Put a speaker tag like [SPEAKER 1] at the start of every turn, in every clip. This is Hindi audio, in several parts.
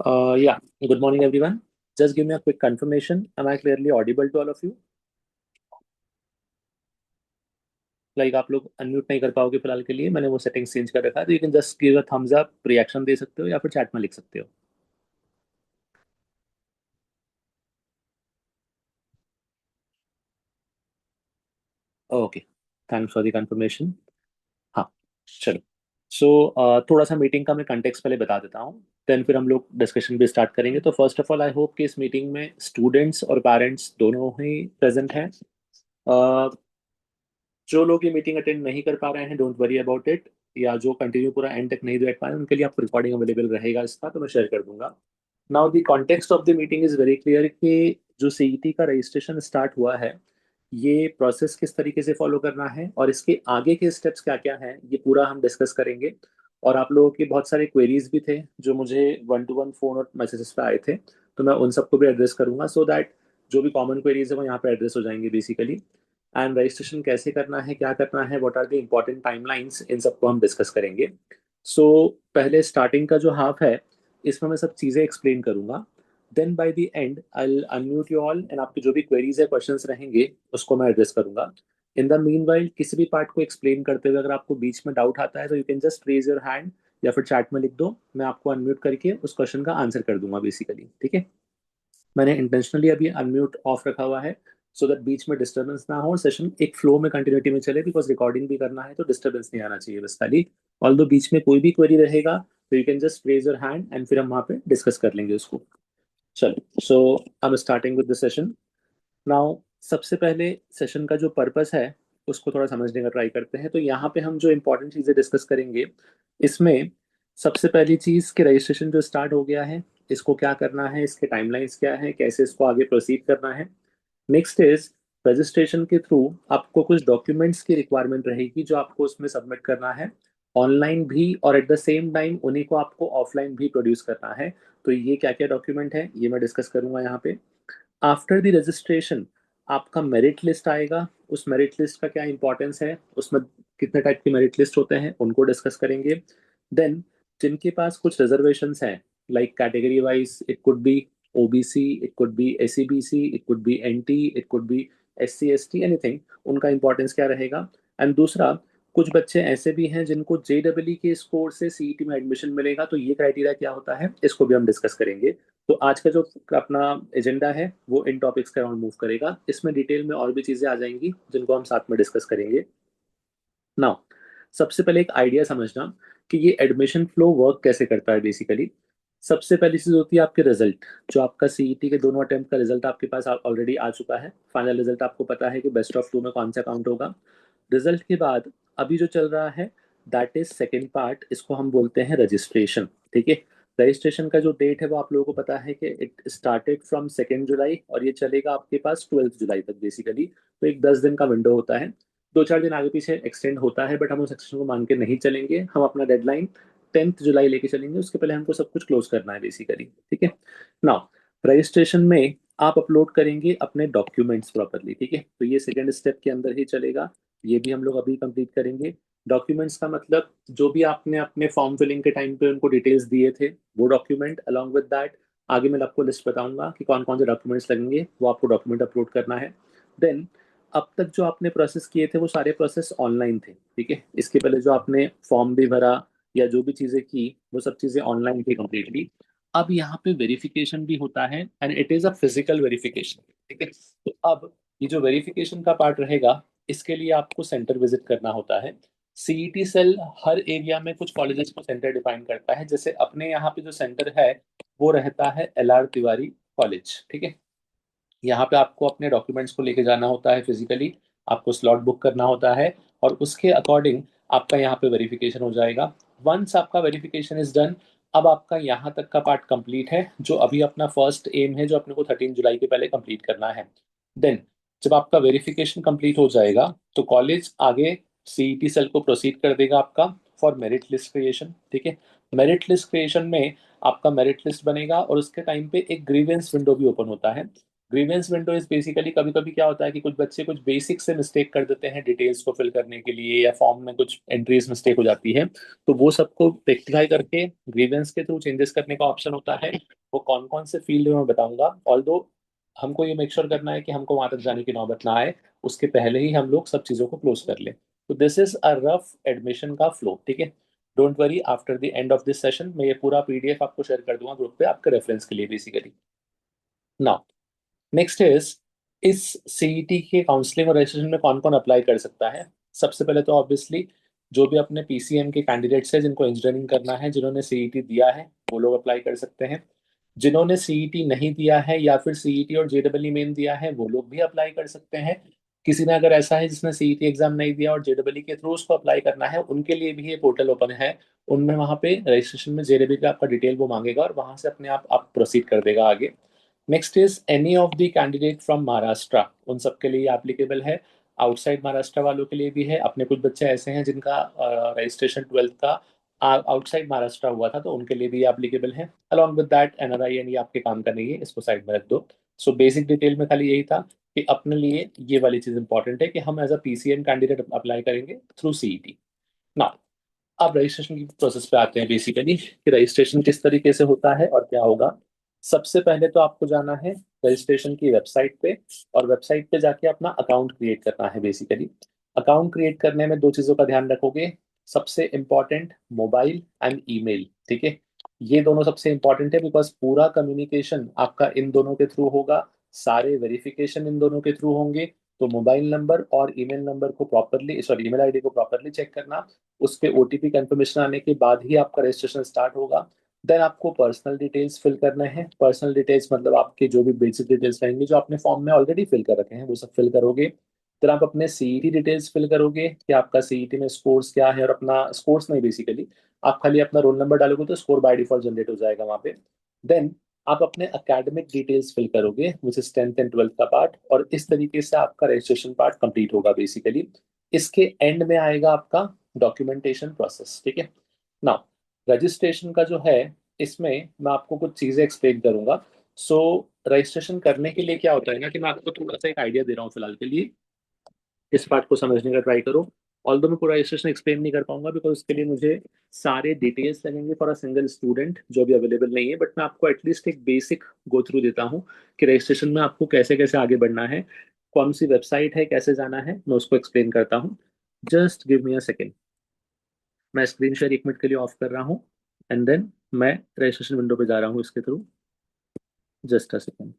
[SPEAKER 1] Yeah, good morning, everyone. Just give me a quick confirmation. Am I clearly audible to all of you? Like आप लोग अनम्यूट नहीं कर पाओगे फिलहाल के लिए, मैंने वो सेटिंग्स चेंज कर रखा है, तो you can just give a thumbs up, reaction दे सकते हो या फिर चैट में लिख सकते हो। Okay, thanks for the confirmation. हाँ, चलो। थोड़ा सा मीटिंग का मैं कंटेक्स्ट पहले बता देता हूँ, देन फिर हम लोग डिस्कशन भी स्टार्ट करेंगे। तो first of all I hope कि इस मीटिंग में स्टूडेंट्स और पेरेंट्स दोनों ही प्रेजेंट हैं। जो लोग ये मीटिंग अटेंड नहीं कर पा रहे हैं, डोंट वरी अबाउट इट, या जो कंटिन्यू पूरा एंड तक नहीं देख पाए, उनके लिए आपको रिकॉर्डिंग अवेलेबल रहेगा इसका, तो मैं शेयर कर दूंगा। Now the context of the meeting is very clear कि जो सीईटी का रजिस्ट्रेशन स्टार्ट हुआ है, ये प्रोसेस किस तरीके से फॉलो करना है और इसके आगे के स्टेप्स क्या क्या हैं, ये पूरा हम डिस्कस करेंगे। और आप लोगों के बहुत सारे क्वेरीज भी थे जो मुझे वन टू वन फोन और मैसेजेस पे आए थे, तो मैं उन सबको भी एड्रेस करूंगा, सो दैट जो भी कॉमन क्वेरीज है वो यहाँ पे एड्रेस हो जाएंगे बेसिकली। एंड रजिस्ट्रेशन कैसे करना है, क्या करना है, what are the important timelines, इन सबको हम डिस्कस करेंगे। सो पहले स्टार्टिंग का जो हाफ है, इसमें मैं सब चीज़ें एक्सप्लेन करूंगा। Then by the end I unmute you all and आपकी जो भी क्वेरीज है, क्वेश्चंस रहेंगे, उसको मैं एड्रेस करूंगा। इन द मीन वाइल किसी भी पार्ट को एक्सप्लेन करते हुए अगर आपको बीच में डाउट आता है, तो you can just raise your hand या फिर चैट में लिख दो, मैं आपको अनम्यूट करके उस क्वेश्चन का आंसर कर दूंगा बेसिकली, ठीक है। मैंने इंटेंशनली अभी अनम्यूट ऑफ रखा हुआ है, सो दैट बीच में डिस्टर्बेंस ना हो और सेशन एक फ्लो में कंटिन्यूटी में चले, बिकॉज रिकॉर्डिंग भी करना है तो डिस्टर्बेंस नहीं आना चाहिए बस खाली। ऑल दो बीच में कोई भी क्वेरी रहेगा, तो you can just raise your hand and फिर हम वहाँ पे डिस्कस कर लेंगे उसको। चलो, so I am starting with the session now. सबसे पहले सेशन का जो पर्पस है उसको थोड़ा समझने का ट्राई करते हैं। तो यहाँ पे हम जो इंपॉर्टेंट चीज़ें डिस्कस करेंगे, इसमें सबसे पहली चीज़ कि रजिस्ट्रेशन जो स्टार्ट हो गया है, इसको क्या करना है, इसके टाइमलाइंस क्या है, कैसे इसको आगे प्रोसीड करना है। नेक्स्ट इज रजिस्ट्रेशन के थ्रू आपको कुछ डॉक्यूमेंट्स की रिक्वायरमेंट रहेगी जो आपको उसमें सबमिट करना है, ऑनलाइन भी और एट द सेम टाइम उन्हीं को आपको ऑफलाइन भी प्रोड्यूस करना है। तो ये क्या क्या डॉक्यूमेंट है ये मैं डिस्कस करूंगा यहाँ पे। आफ्टर द रजिस्ट्रेशन आपका मेरिट लिस्ट आएगा, उस मेरिट लिस्ट का क्या इंपॉर्टेंस है, उसमें कितने टाइप के मेरिट लिस्ट होते हैं उनको डिस्कस करेंगे। देन जिनके पास कुछ रिजर्वेशंस हैं, like category wise, it could be OBC, it could be SCBC, it could be NT, it could be SC ST, anything, उनका इंपॉर्टेंस क्या रहेगा। एंड दूसरा, कुछ बच्चे ऐसे भी हैं जिनको जेडब्ल्यू के स्कोर से सीईटी में एडमिशन मिलेगा, तो ये क्राइटेरिया क्या होता है, इसको भी हम डिस्कस करेंगे। तो आज का जो अपना एजेंडा है वो इन टॉपिक्स के अराउंड मूव करेगा, इसमें डिटेल में और भी चीजें आ जाएंगी जिनको हम साथ में डिस्कस करेंगे। नाउ, सबसे पहले एक आइडिया समझना कि ये एडमिशन फ्लो वर्क कैसे करता है बेसिकली। सबसे पहली चीज होती है आपके रिजल्ट। जो आपका सीईटी के दोनों अटेम्प्ट का रिजल्ट आपके पास ऑलरेडी आ चुका है, फाइनल रिजल्ट आपको पता है कि बेस्ट ऑफ टू में कौन सा काउंट होगा। रिजल्ट के बाद अभी जो चल रहा है, दैट इज सेकेंड पार्ट, इसको हम बोलते हैं रजिस्ट्रेशन, ठीक है। रजिस्ट्रेशन का जो डेट है वो आप लोगों को पता है कि इट स्टार्टेड फ्रॉम 2 जुलाई और ये चलेगा आपके पास 12 जुलाई तक बेसिकली। तो एक 10 दिन का विंडो होता है, 2-4 दिन आगे पीछे एक्सटेंड होता है, बट हम उस एक्सटेंशन को मान के नहीं चलेंगे, हम अपना डेडलाइन 10 जुलाई लेके चलेंगे, उसके पहले हमको सब कुछ क्लोज करना है बेसिकली, ठीक है। नाउ, रजिस्ट्रेशन में आप अपलोड करेंगे अपने डॉक्यूमेंट्स प्रॉपरली, ठीक है, तो ये सेकेंड स्टेप के अंदर ही चलेगा, ये भी हम लोग अभी कंप्लीट करेंगे। डॉक्यूमेंट्स का मतलब जो भी आपने अपने फॉर्म फिलिंग के टाइम पे उनको डिटेल्स दिए थे, वो डॉक्यूमेंट अलॉन्ग विद दैट, आगे मैं आपको लिस्ट बताऊंगा कि कौन कौन से डॉक्यूमेंट्स लगेंगे, वो आपको डॉक्यूमेंट अपलोड करना है। देन अब तक जो आपने प्रोसेस किए थे वो सारे प्रोसेस ऑनलाइन थे, ठीक है। इसके पहले जो आपने फॉर्म भी भरा या जो भी चीज़ें की, वो सब चीज़ें ऑनलाइन थी कम्प्लीटली। अब यहाँ पे वेरिफिकेशन भी होता है and it is a physical verification, ठीक है। तो अब ये जो वेरिफिकेशन का पार्ट रहेगा, इसके लिए आपको सेंटर विजिट करना होता है। सीईटी सेल हर एरिया में कुछ कॉलेजेस को सेंटर डिफाइन करता है, जैसे अपने यहाँ पे जो सेंटर है वो रहता है LR तिवारी कॉलेज, ठीक है। यहाँ पे आपको अपने डॉक्यूमेंट्स को लेके जाना होता है फिजिकली, आपको स्लॉट बुक करना होता है और उसके अकॉर्डिंग आपका यहाँ पे वेरिफिकेशन हो जाएगा। वंस आपका वेरिफिकेशन इज डन, अब आपका यहाँ तक का पार्ट कंप्लीट है, जो अभी अपना फर्स्ट एम है जो अपने को 13 जुलाई के पहले कंप्लीट करना है। देन जब आपका वेरिफिकेशन कंप्लीट हो जाएगा, तो कॉलेज आगे सीईटी सेल को प्रोसीड कर देगा आपका फॉर मेरिट लिस्ट क्रिएशन, ठीक है। मेरिट लिस्ट क्रिएशन में आपका मेरिट लिस्ट बनेगा और उसके टाइम पे एक ग्रीवेंस विंडो भी ओपन होता है। ग्रीवेंस विंडो इज बेसिकली, कभी कभी क्या होता है कि कुछ बच्चे कुछ बेसिक से मिस्टेक कर देते हैं डिटेल्स को फिल करने के लिए, या फॉर्म में कुछ एंट्रीज मिस्टेक हो जाती है, तो वो सबको रेक्टिफाई करके ग्रीवेंस के थ्रू चेंजेस करने का ऑप्शन होता है। वो कौन कौन से फील्ड में मैं बताऊंगा, ऑल्दो हमको ये मेक श्योर करना है कि हमको वहां तक जाने की नौबत ना आए, उसके पहले ही हम लोग सब चीजों को क्लोज कर लें। तो this is a rough admission का फ्लो, ठीक है। Don't worry, after the end of this session मैं ये पूरा पीडीएफ आपको शेयर कर दूंगा ग्रुप पे आपके रेफरेंस के लिए बेसिकली। नाउ नेक्स्ट इज, इस सीईटी के काउंसलिंग और रजिस्ट्रेशन में कौन कौन अप्लाई कर सकता है। सबसे पहले तो ऑब्वियसली जो भी अपने पीसीएम के कैंडिडेट्स हैं जिनको इंजीनियरिंग करना है, जिन्होंने सीईटी दिया है, वो लोग अप्लाई कर सकते हैं। जिन्होंने सीईटी नहीं दिया है या फिर सीईटी और जेडब्ल्यू मेन दिया है, वो लोग भी अप्लाई कर सकते हैं। किसी ने अगर ऐसा है जिसने सीईटी एग्जाम नहीं दिया और जेडब्ल्यू के थ्रू उसको अप्लाई करना है, उनके लिए भी ये पोर्टल ओपन है। उनमें वहाँ पे रजिस्ट्रेशन में जेडब्ल्यू का आपका डिटेल वो मांगेगा और वहां से अपने आप प्रोसीड कर देगा आगे। Next is any of the candidate from Maharashtra, उन सब के लिए एप्लीकेबल है। आउटसाइड महाराष्ट्र वालों के लिए भी है। अपने कुछ बच्चे ऐसे हैं जिनका रजिस्ट्रेशन 12th का आउटसाइड महाराष्ट्र हुआ था, तो उनके लिए भी एप्लीकेबल है। Along with that NRI and ये आपके काम का नहीं है, इसको साइड में रख दो। सो बेसिक डिटेल में खाली यही था कि अपने लिए ये वाली चीज इंपॉर्टेंट है कि हम as a PCM candidate apply करेंगे थ्रू सीईटी। ना, अब रजिस्ट्रेशन की प्रोसेस पे आते हैं बेसिकली कि रजिस्ट्रेशन किस तरीके से होता है और क्या होगा। सबसे पहले तो आपको जाना है रजिस्ट्रेशन की वेबसाइट पे, और वेबसाइट पे जाके अपना अकाउंट क्रिएट करना है बेसिकली। अकाउंट क्रिएट करने में दो चीजों का ध्यान रखोगे। सबसे इंपॉर्टेंट, मोबाइल एंड ईमेल, ठीक है। ये दोनों सबसे इंपॉर्टेंट है बिकॉज पूरा कम्युनिकेशन आपका इन दोनों के थ्रू होगा, सारे वेरिफिकेशन इन दोनों के थ्रू होंगे। तो मोबाइल नंबर और ईमेल नंबर को प्रॉपरली, सॉरी ईमेल आईडी को प्रॉपरली चेक करना। उस पे ओटीपी कंफर्मेशन आने के बाद ही आपका रजिस्ट्रेशन स्टार्ट होगा। देन आपको पर्सनल डिटेल्स फिल करने हैं। पर्सनल डिटेल्स मतलब आपके जो भी बेसिक डिटेल्स रहेंगे जो आपने फॉर्म में ऑलरेडी फिल कर रखे हैं, वो सब फिल करोगे। फिर आप अपने सीईटी डिटेल्स फिल करोगे कि आपका सीईटी में स्कोर्स क्या है, और अपना स्कोर्स नहीं बेसिकली, आप खाली अपना रोल नंबर डालोगे तो स्कोर बाय डिफॉल्ट जनरेट हो जाएगा वहाँ पे। देन आप अपने एकेडमिक डिटेल्स फिल करोगे which is 10th and 12th का पार्ट, और इस तरीके से आपका रजिस्ट्रेशन पार्ट कंप्लीट होगा बेसिकली। इसके एंड में आएगा आपका डॉक्यूमेंटेशन प्रोसेस, ठीक है। नाउ रजिस्ट्रेशन का जो है, इसमें मैं आपको कुछ चीजें एक्सप्लेन करूंगा। सो रजिस्ट्रेशन करने के लिए क्या होता है ना, कि मैं आपको थोड़ा सा एक आइडिया दे रहा हूँ फिलहाल के लिए, इस पार्ट को समझने का ट्राई करो। ऑल्दो मैं पूरा रजिस्ट्रेशन एक्सप्लेन नहीं कर पाऊंगा बिकॉज उसके लिए मुझे सारे डिटेल्स लगेंगे फॉर अ सिंगल स्टूडेंट जो भी अवेलेबल नहीं है, बट मैं आपको एटलीस्ट एक बेसिक गो थ्रू देता हूँ कि रजिस्ट्रेशन में आपको कैसे कैसे आगे बढ़ना है, कौन सी वेबसाइट है, कैसे जाना है, मैं उसको एक्सप्लेन करता हूँ। Just give me a second. मैं स्क्रीन शेयर 1 मिनट के लिए ऑफ कर रहा हूँ, एंड देन मैं रजिस्ट्रेशन विंडो पे जा रहा हूँ इसके थ्रू। Just a second.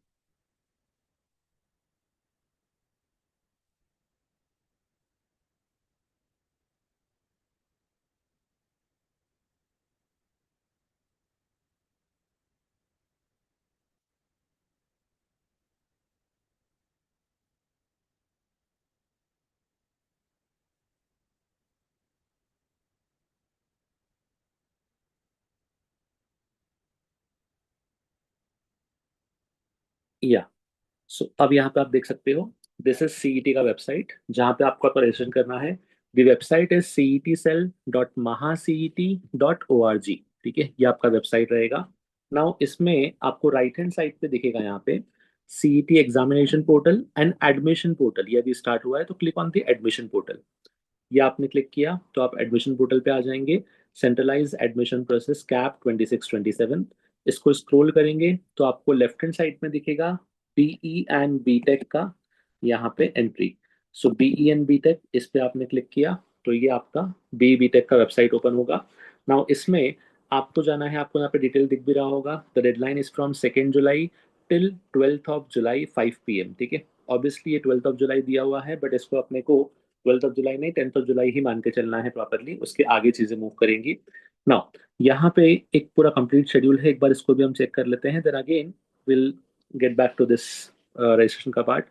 [SPEAKER 1] या, सो अब यहाँ पे आप देख सकते हो, दिस इज सीईटी का वेबसाइट जहाँ पे आपको रजिस्ट्रेशन करना है। द वेबसाइट इज cetcell.mahacet.org, ठीक है, ये आपका वेबसाइट रहेगा। नाउ इसमें आपको राइट हैंड साइड पे दिखेगा यहाँ पे CET examination portal and admission portal, ये अभी स्टार्ट हुआ है, तो click on the admission portal. ये आपने क्लिक किया तो आप एडमिशन पोर्टल पे आ जाएंगे। सेंट्रलाइज एडमिशन प्रोसेस कैप 26-27, इसको स्क्रॉल करेंगे तो आपको लेफ्ट हैंड साइड में दिखेगा बीई एंड बीटेक का यहाँ पे entry. So BE and BTech, इस पे आपने क्लिक किया तो ये आपका बी बीटेक का वेबसाइट ओपन होगा। नाउ इसमें आपको जाना है, आपको यहाँ पे डिटेल दिख भी रहा होगा, the deadline is from 2 July till 12 July 5 PM, ठीक है। ऑब्वियसली ये 12 जुलाई दिया हुआ है, बट इसको अपने को 12 जुलाई नहीं, 10 जुलाई ही मान के चलना है प्रॉपरली, उसके आगे चीजें मूव करेंगी। नाउ यहाँ पे एक पूरा कंप्लीट शेड्यूल है, एक बार इसको भी हम चेक कर लेते हैं, then again will get back to this registration का पार्ट।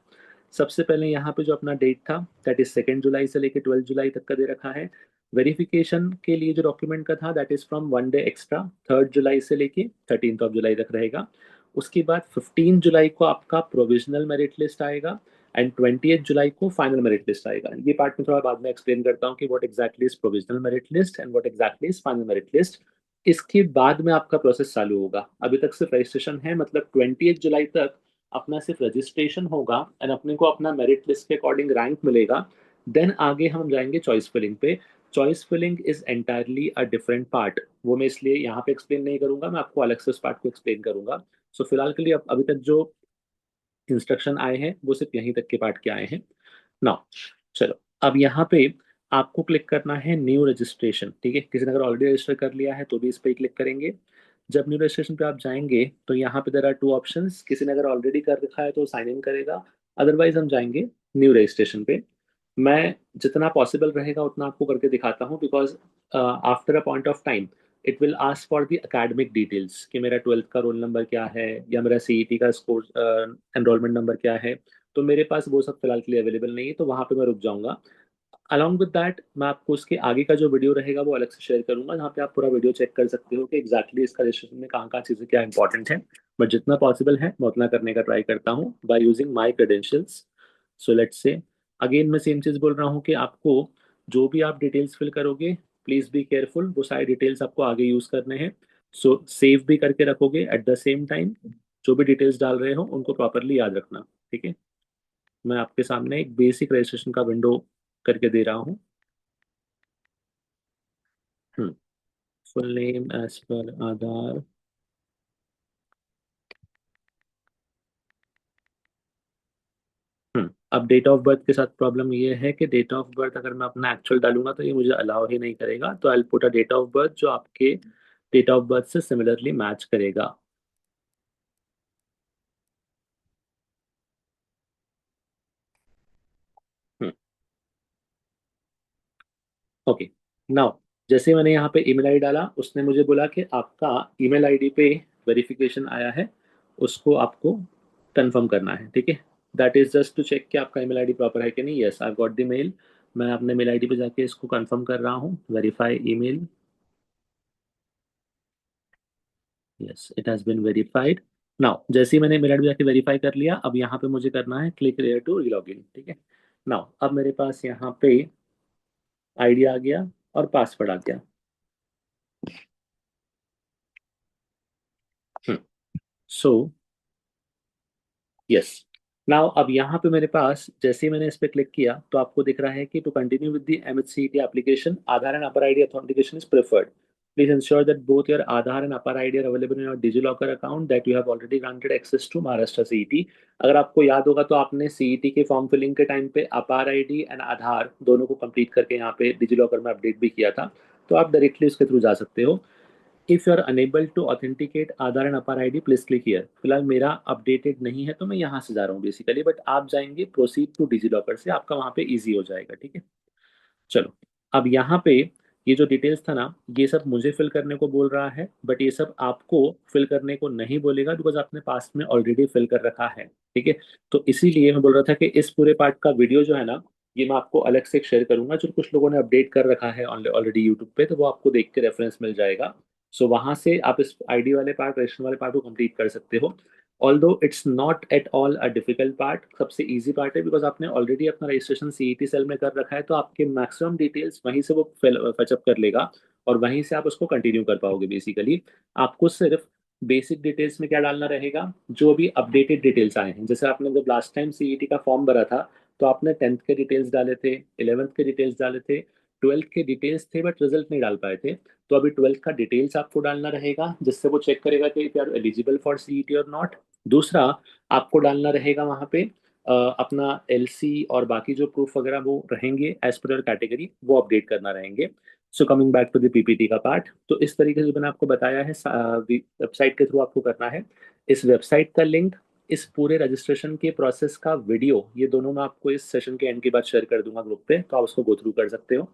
[SPEAKER 1] सबसे पहले यहाँ पे जो अपना डेट था दैट इज 2 जुलाई से लेके 12 जुलाई तक का दे रखा है। वेरिफिकेशन के लिए जो डॉक्यूमेंट का था that is from 1 day extra, 3 जुलाई से लेके 13 जुलाई तक रहेगा। उसके बाद 15 जुलाई को आपका प्रोविजनल मेरिट लिस्ट आएगा, एंड 20 जुलाई को फाइनल मेरिट लिस्ट आएगा। ये पार्ट में थोड़ा बाद में एक्सप्लेन करता हूँ कि what exactly is provisional merit list and what exactly is final merit list. इसके बाद में आपका प्रोसेस चालू होगा। अभी तक सिर्फ रजिस्ट्रेशन है, मतलब 20 जुलाई तक अपना सिर्फ रजिस्ट्रेशन होगा एंड अपने को अपना मेरिट लिस्ट के अकॉर्डिंग रैंक मिलेगा, देन आगे हम जाएंगे चॉइस फिलिंग पे। Choice filling is entirely a different part, वो मैं इसलिए यहाँ पे एक्सप्लेन नहीं करूंगा, मैं आपको अलग से उस पार्ट को एक्सप्लेन करूंगा। सो फिलहाल के लिए अभी तक जो इंस्ट्रक्शन आए हैं वो सिर्फ यहीं तक के पार्ट के आए हैं। नाउ चलो, अब यहाँ पे आपको क्लिक करना है न्यू रजिस्ट्रेशन, ठीक है। किसी ने अगर ऑलरेडी रजिस्टर कर लिया है तो भी इस पर क्लिक करेंगे। जब न्यू रजिस्ट्रेशन पे आप जाएंगे तो यहाँ पे देर आर टू ऑप्शंस, किसी ने अगर ऑलरेडी कर रखा है तो साइन इन करेगा, अदरवाइज हम जाएंगे न्यू रजिस्ट्रेशन पे। मैं जितना पॉसिबल रहेगा उतना आपको करके दिखाता हूँ, because after a point of time it will ask for the academic details कि मेरा 12th का रोल नंबर क्या है या मेरा सीईटी का स्कोर एनरोलमेंट नंबर क्या है। तो मेरे पास वो सब फिलहाल के लिए अवेलेबल नहीं है, तो वहां पे मैं रुक जाऊंगा। अलॉन्ग विद दैट मैं आपको उसके आगे का जो वीडियो रहेगा वो अलग से शेयर करूंगा, जहाँ पे आप पूरा वीडियो चेक कर सकते हो कि एग्जैक्टली इसका रजिस्ट्रेशन में कहाँ कहाँ चीज़ें क्या इंपॉर्टेंट है। बट जितना पॉसिबल है मैं उतना करने का ट्राई करता हूँ by using my credentials. So let's say, again मैं सेम चीज़ बोल रहा हूँ कि आपको जो भी आप डिटेल्स फिल करोगे प्लीज़ बी केयरफुल, वो सारी डिटेल्स आपको आगे यूज़ करने हैं। सो सेव भी करके रखोगे एट द सेम टाइम, जो भी डिटेल्स डाल रहे हो उनको प्रॉपरली याद रखना, ठीक है। मैं आपके सामने एक बेसिक रजिस्ट्रेशन का विंडो करके दे रहा हूँ। फुल नेम एज पर आधार। अब डेट ऑफ बर्थ के साथ प्रॉब्लम ये है कि डेट ऑफ बर्थ अगर मैं अपना एक्चुअल डालूंगा तो ये मुझे अलाउ ही नहीं करेगा, तो I put a date of birth जो आपके डेट ऑफ बर्थ से सिमिलरली मैच करेगा। ओके, नाउ जैसे मैंने यहाँ पे ईमेल आईडी डाला, उसने मुझे बोला कि आपका ईमेल आईडी पे वेरिफिकेशन आया है, उसको आपको कंफर्म करना है, ठीक है। That is just to check कि आपका ईमेल आईडी प्रॉपर है कि नहीं। Yes, I got the mail. मैं अपने मेल आईडी पे जाके इसको कंफर्म कर रहा हूँ, verify email. Yes, it has been verified. Now जैसे ही मैंने मेल आईडी जाके वेरीफाई कर लिया, अब यहाँ पे मुझे करना है click here to log in, ठीक है। नाउ अब मेरे पास यहाँ पे आईडी आ गया और पासवर्ड आ गया। सो यस, नाउ अब यहाँ पे मेरे पास जैसे ही मैंने इस पे क्लिक किया तो आपको दिख रहा है कि to continue with the MHCET application Aadhaar and APAAR ID authentication is preferred. Please ensure that both your Aadhaar and APAAR ID are available in your DigiLocker account that you have already granted access to Maharashtra CET. अगर आपको याद होगा तो आपने सीईटी के फॉर्म फिलिंग के टाइम पे अपार आईडी एंड आधार दोनों को कंप्लीट करके यहाँ पे डिजिलॉकर में अपडेट भी किया था, तो आप डायरेक्टली उसके थ्रू जा सकते हो। If you are unable to authenticate Aadhaar and APAAR ID please click here. फिलहाल मेरा अपडेटेड नहीं है तो मैं यहाँ से जा रहा हूँ बेसिकली, बट आप जाएंगे प्रोसीड टू डिजिलॉकर से, आपका वहाँ पे इजी हो जाएगा, ठीक है। चलो, अब यहाँ पे ये जो डिटेल्स था ना, ये सब मुझे फिल करने को बोल रहा है, बट ये सब आपको फिल करने को नहीं बोलेगा बिकॉज आपने पास्ट में ऑलरेडी फिल कर रखा है, ठीक है। तो इसीलिए मैं बोल रहा था कि इस पूरे पार्ट का वीडियो जो है ना, ये मैं आपको अलग से शेयर करूंगा, जो कुछ लोगों ने अपडेट कर रखा है ऑलरेडी यूट्यूब पे, तो वो आपको देख के रेफरेंस मिल जाएगा। सो वहां से आप इस आईडी वाले पार्ट, रजिस्ट्रेशन वाले पार्ट को कंप्लीट कर सकते हो। Although it's not at all a difficult part, सबसे इजी पार्ट है बिकॉज आपने ऑलरेडी अपना रजिस्ट्रेशन सीईटी सेल में कर रखा है, तो आपके मैक्सिमम डिटेल्स वहीं से वो फैचअप कर लेगा और वहीं से आप उसको कंटिन्यू कर पाओगे बेसिकली। आपको सिर्फ बेसिक डिटेल्स में क्या डालना रहेगा, जो भी अपडेटेड डिटेल्स आए हैं। जैसे आपने जब लास्ट टाइम सीईटी का फॉर्म भरा था तो आपने 10th के डिटेल्स डाले थे, 11th के डिटेल्स डाले थे, 12th के डिटेल्स थे बट रिजल्ट नहीं डाल पाए थे। तो अभी 12th का डिटेल्स आपको डालना रहेगा, जिससे वो चेक करेगा कि if you are eligible for CET और नॉट। दूसरा, आपको डालना रहेगा वहाँ पे अपना एलसी और बाकी जो प्रूफ वगैरह वो रहेंगे एज पर योर कैटेगरी, वो अपडेट करना रहेंगे। So coming back to the PPT का पार्ट, तो इस तरीके से मैंने आपको बताया है, वेबसाइट के थ्रू आपको करना है। इस वेबसाइट का लिंक, इस पूरे रजिस्ट्रेशन के प्रोसेस का वीडियो, ये दोनों मैं आपको इस सेशन के एंड के बाद शेयर कर दूंगा ग्रुप पे, तो आप उसको गो थ्रू कर सकते हो।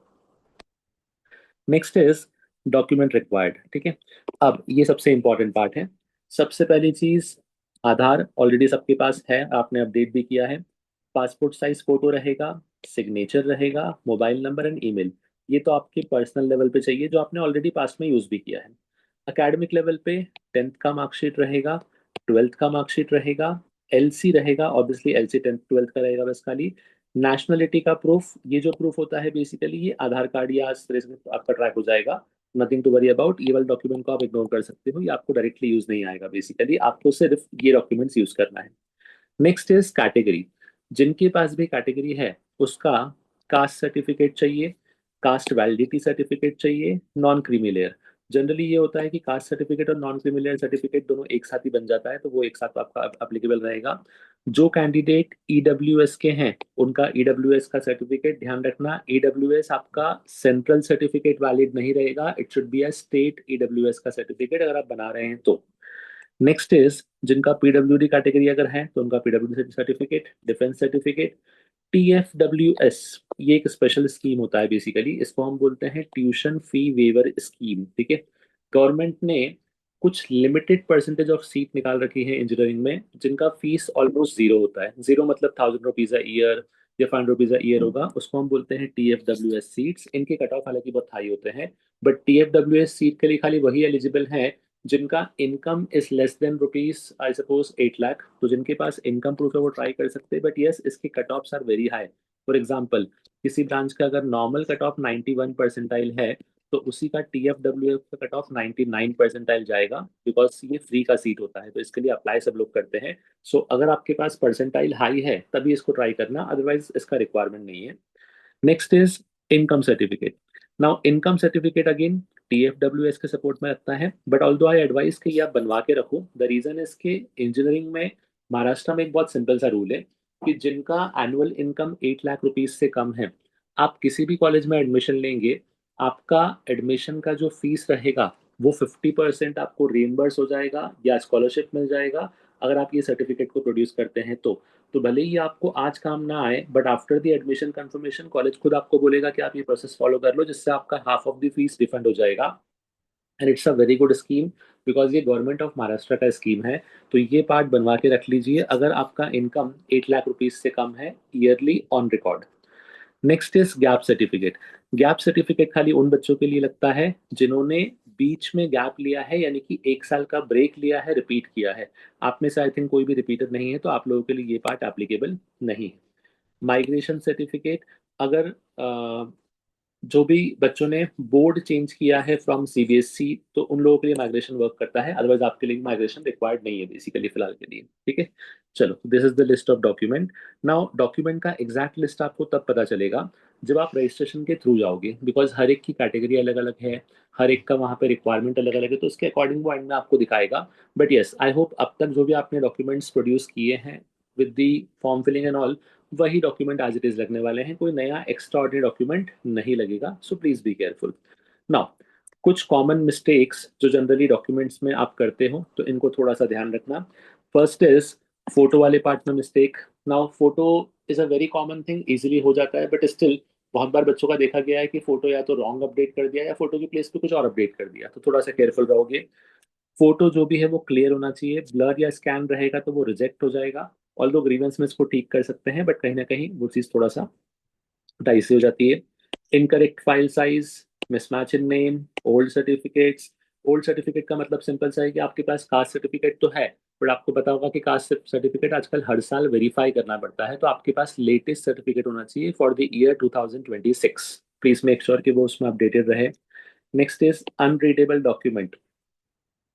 [SPEAKER 1] नेक्स्ट इज डॉक्यूमेंट रिक्वायर्ड, ठीक है। अब ये सबसे इंपॉर्टेंट पार्ट है। सबसे पहली चीज, आधार ऑलरेडी सबके पास है, आपने अपडेट भी किया है। पासपोर्ट साइज फोटो रहेगा, सिग्नेचर रहेगा, मोबाइल नंबर एंड ईमेल। ये तो आपके पर्सनल लेवल पे चाहिए, जो आपने ऑलरेडी पास्ट में यूज भी किया है। एकेडमिक लेवल पे 10th का मार्कशीट रहेगा, 12th का मार्कशीट रहेगा, एलसी रहेगा, ऑब्वियसली एलसी 10th 12th का रहेगा बस खाली। नेशनलिटी का प्रूफ, ये जो प्रूफ होता है बेसिकली ये आधार कार्ड या इस तरह से आपका ट्रैक हो जाएगा। नथिंग टू वरी अबाउट, ये वाले डॉक्यूमेंट को आप इग्नोर कर सकते हो, ये आपको डायरेक्टली यूज नहीं आएगा, बेसिकली आपको सिर्फ ये डॉक्यूमेंट्स यूज करना है। Next is category. जिनके पास भी कैटेगरी है उसका कास्ट सर्टिफिकेट चाहिए, कास्ट वैलिडिटी सर्टिफिकेट चाहिए, नॉन क्रीमी लेयर। जनरली ये होता है कि कास्ट सर्टिफिकेट और नॉन क्रीमी लेयर सर्टिफिकेट दोनों एक साथ ही बन जाता है, तो वो एक साथ आपका अप्लीकेबल रहेगा। जो कैंडिडेट ईडब्ल्यूएस के हैं उनका ईडब्ल्यूएस का सर्टिफिकेट, ध्यान रखना ईडब्ल्यूएस आपका सेंट्रल सर्टिफिकेट वैलिड नहीं रहेगा, it should be a state EWS का सर्टिफिकेट अगर आप बना रहे हैं तो। नेक्स्ट इज जिनका पीडब्ल्यूडी कैटेगरी अगर है तो उनका PWD certificate, defence certificate. TFWS ये एक स्पेशल स्कीम होता है, बेसिकली इसको हम बोलते हैं ट्यूशन फी वेवर स्कीम, ठीक है। गवर्नमेंट ने कुछ लिमिटेड परसेंटेज ऑफ सीट निकाल रखी है इंजीनियरिंग में जिनका फीस ऑलमोस्ट जीरो होता है। जीरो मतलब 1000 रुपीज अ ईयर या 500 रुपीज अ ईयर होगा, उसको हम बोलते हैं टीएफडब्ल्यूएस सीट्स। इनके कट ऑफ हालांकि बहुत हाई होते हैं, बट टीएफडब्ल्यूएस सीट के लिए खाली वही एलिजिबल है जिनका income is less than rupees I suppose 8 lakh. तो जिनके पास इनकम प्रूफ है वो ट्राई कर सकते हैं, बट यस इसके cut offs are very high. For example किसी ब्रांच का अगर नॉर्मल कट ऑफ 91 परसेंटाइल है तो उसी का टीएफडब्ल्यू का कट ऑफ 99 परसेंटाइल जाएगा, बिकॉज ये फ्री का सीट होता है तो इसके लिए अप्लाई सब लोग करते हैं। सो अगर आपके पास परसेंटाइल हाई है तभी इसको ट्राई करना, अदरवाइज इसका रिक्वायरमेंट नहीं है। Next is income certificate. Now income certificate again TFWS के सपोर्ट में रखता है, बट ऑल्दो आई एडवाइस कि ये आप बनवा के रखो। द रीजन इज कि इंजीनियरिंग में महाराष्ट्र में एक बहुत सिंपल सा रूल है कि जिनका एनुअल इनकम 8 लाख रुपीज से कम है, आप किसी भी कॉलेज में एडमिशन लेंगे, आपका एडमिशन का जो फीस रहेगा वो 50% आपको रिइम्बर्स हो जाएगा या स्कॉलरशिप मिल जाएगा अगर आप ये सर्टिफिकेट को प्रोड्यूस करते हैं तो भले ही आपको आज काम ना आए but after the admission confirmation college खुद आपको बोलेगा कि आप ये प्रोसेस फॉलो कर लो जिससे आपका half of the fees refund हो जाएगा। And it's a very good scheme because ये गवर्नमेंट ऑफ महाराष्ट्र का स्कीम है। तो ये पार्ट बनवा के रख लीजिए अगर आपका इनकम 8 लाख रुपीज से कम है yearly on record. Next is gap certificate. Gap certificate खाली उन बच्चों के लिए लगता है जिन्होंने बीच में गैप लिया है, यानी कि 1 साल का ब्रेक लिया है, रिपीट किया है। आप में से आई थिंक कोई भी रिपीटर नहीं है तो आप लोगों के लिए ये पार्ट एप्लीकेबल नहीं है। माइग्रेशन सर्टिफिकेट अगर जो भी बच्चों ने बोर्ड चेंज किया है फ्रॉम सीबीएसई तो उन लोगों के लिए माइग्रेशन वर्क करता है, अदरवाइज आपके लिए माइग्रेशन रिक्वायर्ड नहीं है बेसिकली फिलहाल के लिए, ठीक है। चलो this is the list of document. Now document का एग्जैक्ट लिस्ट आपको तब पता चलेगा जब आप रजिस्ट्रेशन के थ्रू जाओगे, बिकॉज हर एक की कैटेगरी अलग अलग है, हर एक का वहाँ पे रिक्वायरमेंट अलग अलग है, तो उसके अकॉर्डिंग वो एंड में आपको दिखाएगा। बट यस आई होप अब तक जो भी आपने डॉक्यूमेंट्स प्रोड्यूस किए हैं with the form filling and all वही डॉक्यूमेंट एज इट इज लगने वाले हैं, कोई नया एक्स्ट्रा ऑर्डिनरी डॉक्यूमेंट नहीं लगेगा। So please be careful. Now कुछ कॉमन मिस्टेक्स जो जनरली डॉक्यूमेंट्स में आप करते हो तो इनको थोड़ा सा ध्यान रखना। फर्स्ट इज फोटो वाले पार्ट में mistake. Now photo is a very common thing, easily हो जाता है, बट स्टिल बहुत बार बच्चों का देखा गया है कि फोटो या तो रॉन्ग अपडेट कर दिया या फोटो की प्लेस पे कुछ और अपडेट कर दिया, तो थोड़ा सा केयरफुल रहोगे। फोटो जो भी है वो क्लियर होना चाहिए, ब्लर या स्कैन रहेगा तो वो रिजेक्ट हो जाएगा। ऑल्दो ग्रीवेंस में इसको ठीक कर सकते हैं बट कहीं ना कहीं वो चीज़ थोड़ा सा डाइसी हो जाती है। Incorrect file size, mismatch in name, old certificates. Old certificate का मतलब सिंपल सा है कि आपके पास कास्ट सर्टिफिकेट तो है बट आपको पता होगा कि कास्ट सर्टिफिकेट आजकल हर साल वेरीफाई करना पड़ता है, तो आपके पास लेटेस्ट सर्टिफिकेट होना चाहिए for the year 2026। Please make sure कि वो उसमें अपडेटेड रहे। Next is unreadable document.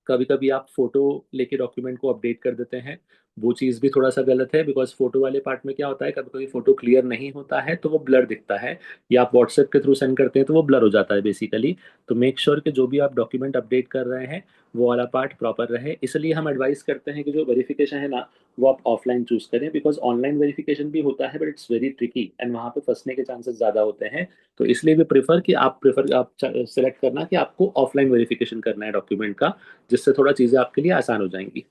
[SPEAKER 1] कभी कभी आप फोटो लेके डॉक्यूमेंट को अपडेट कर देते हैं, वो चीज़ भी थोड़ा सा गलत है, बिकॉज फोटो वाले पार्ट में क्या होता है कभी कभी फोटो क्लियर नहीं होता है तो वो ब्लर दिखता है, या आप व्हाट्सएप के थ्रू सेंड करते हैं तो वो ब्लर हो जाता है बेसिकली। तो मेक श्योर कि जो भी आप डॉक्यूमेंट अपडेट कर रहे हैं वो वाला पार्ट प्रॉपर रहे, इसलिए हम एडवाइस करते हैं कि जो वेरिफिकेशन है ना वो आप ऑफलाइन चूज करें, बिकॉज ऑनलाइन वेरिफिकेशन भी होता है but it's very tricky and वहाँ पे फंसने के चांसेस ज़्यादा होते हैं। तो इसलिए भी प्रेफर आप सेलेक्ट करना कि आपको ऑफलाइन वेरिफिकेशन करना है डॉक्यूमेंट का, जिससे थोड़ा चीज़ें आपके लिए आसान हो जाएंगी।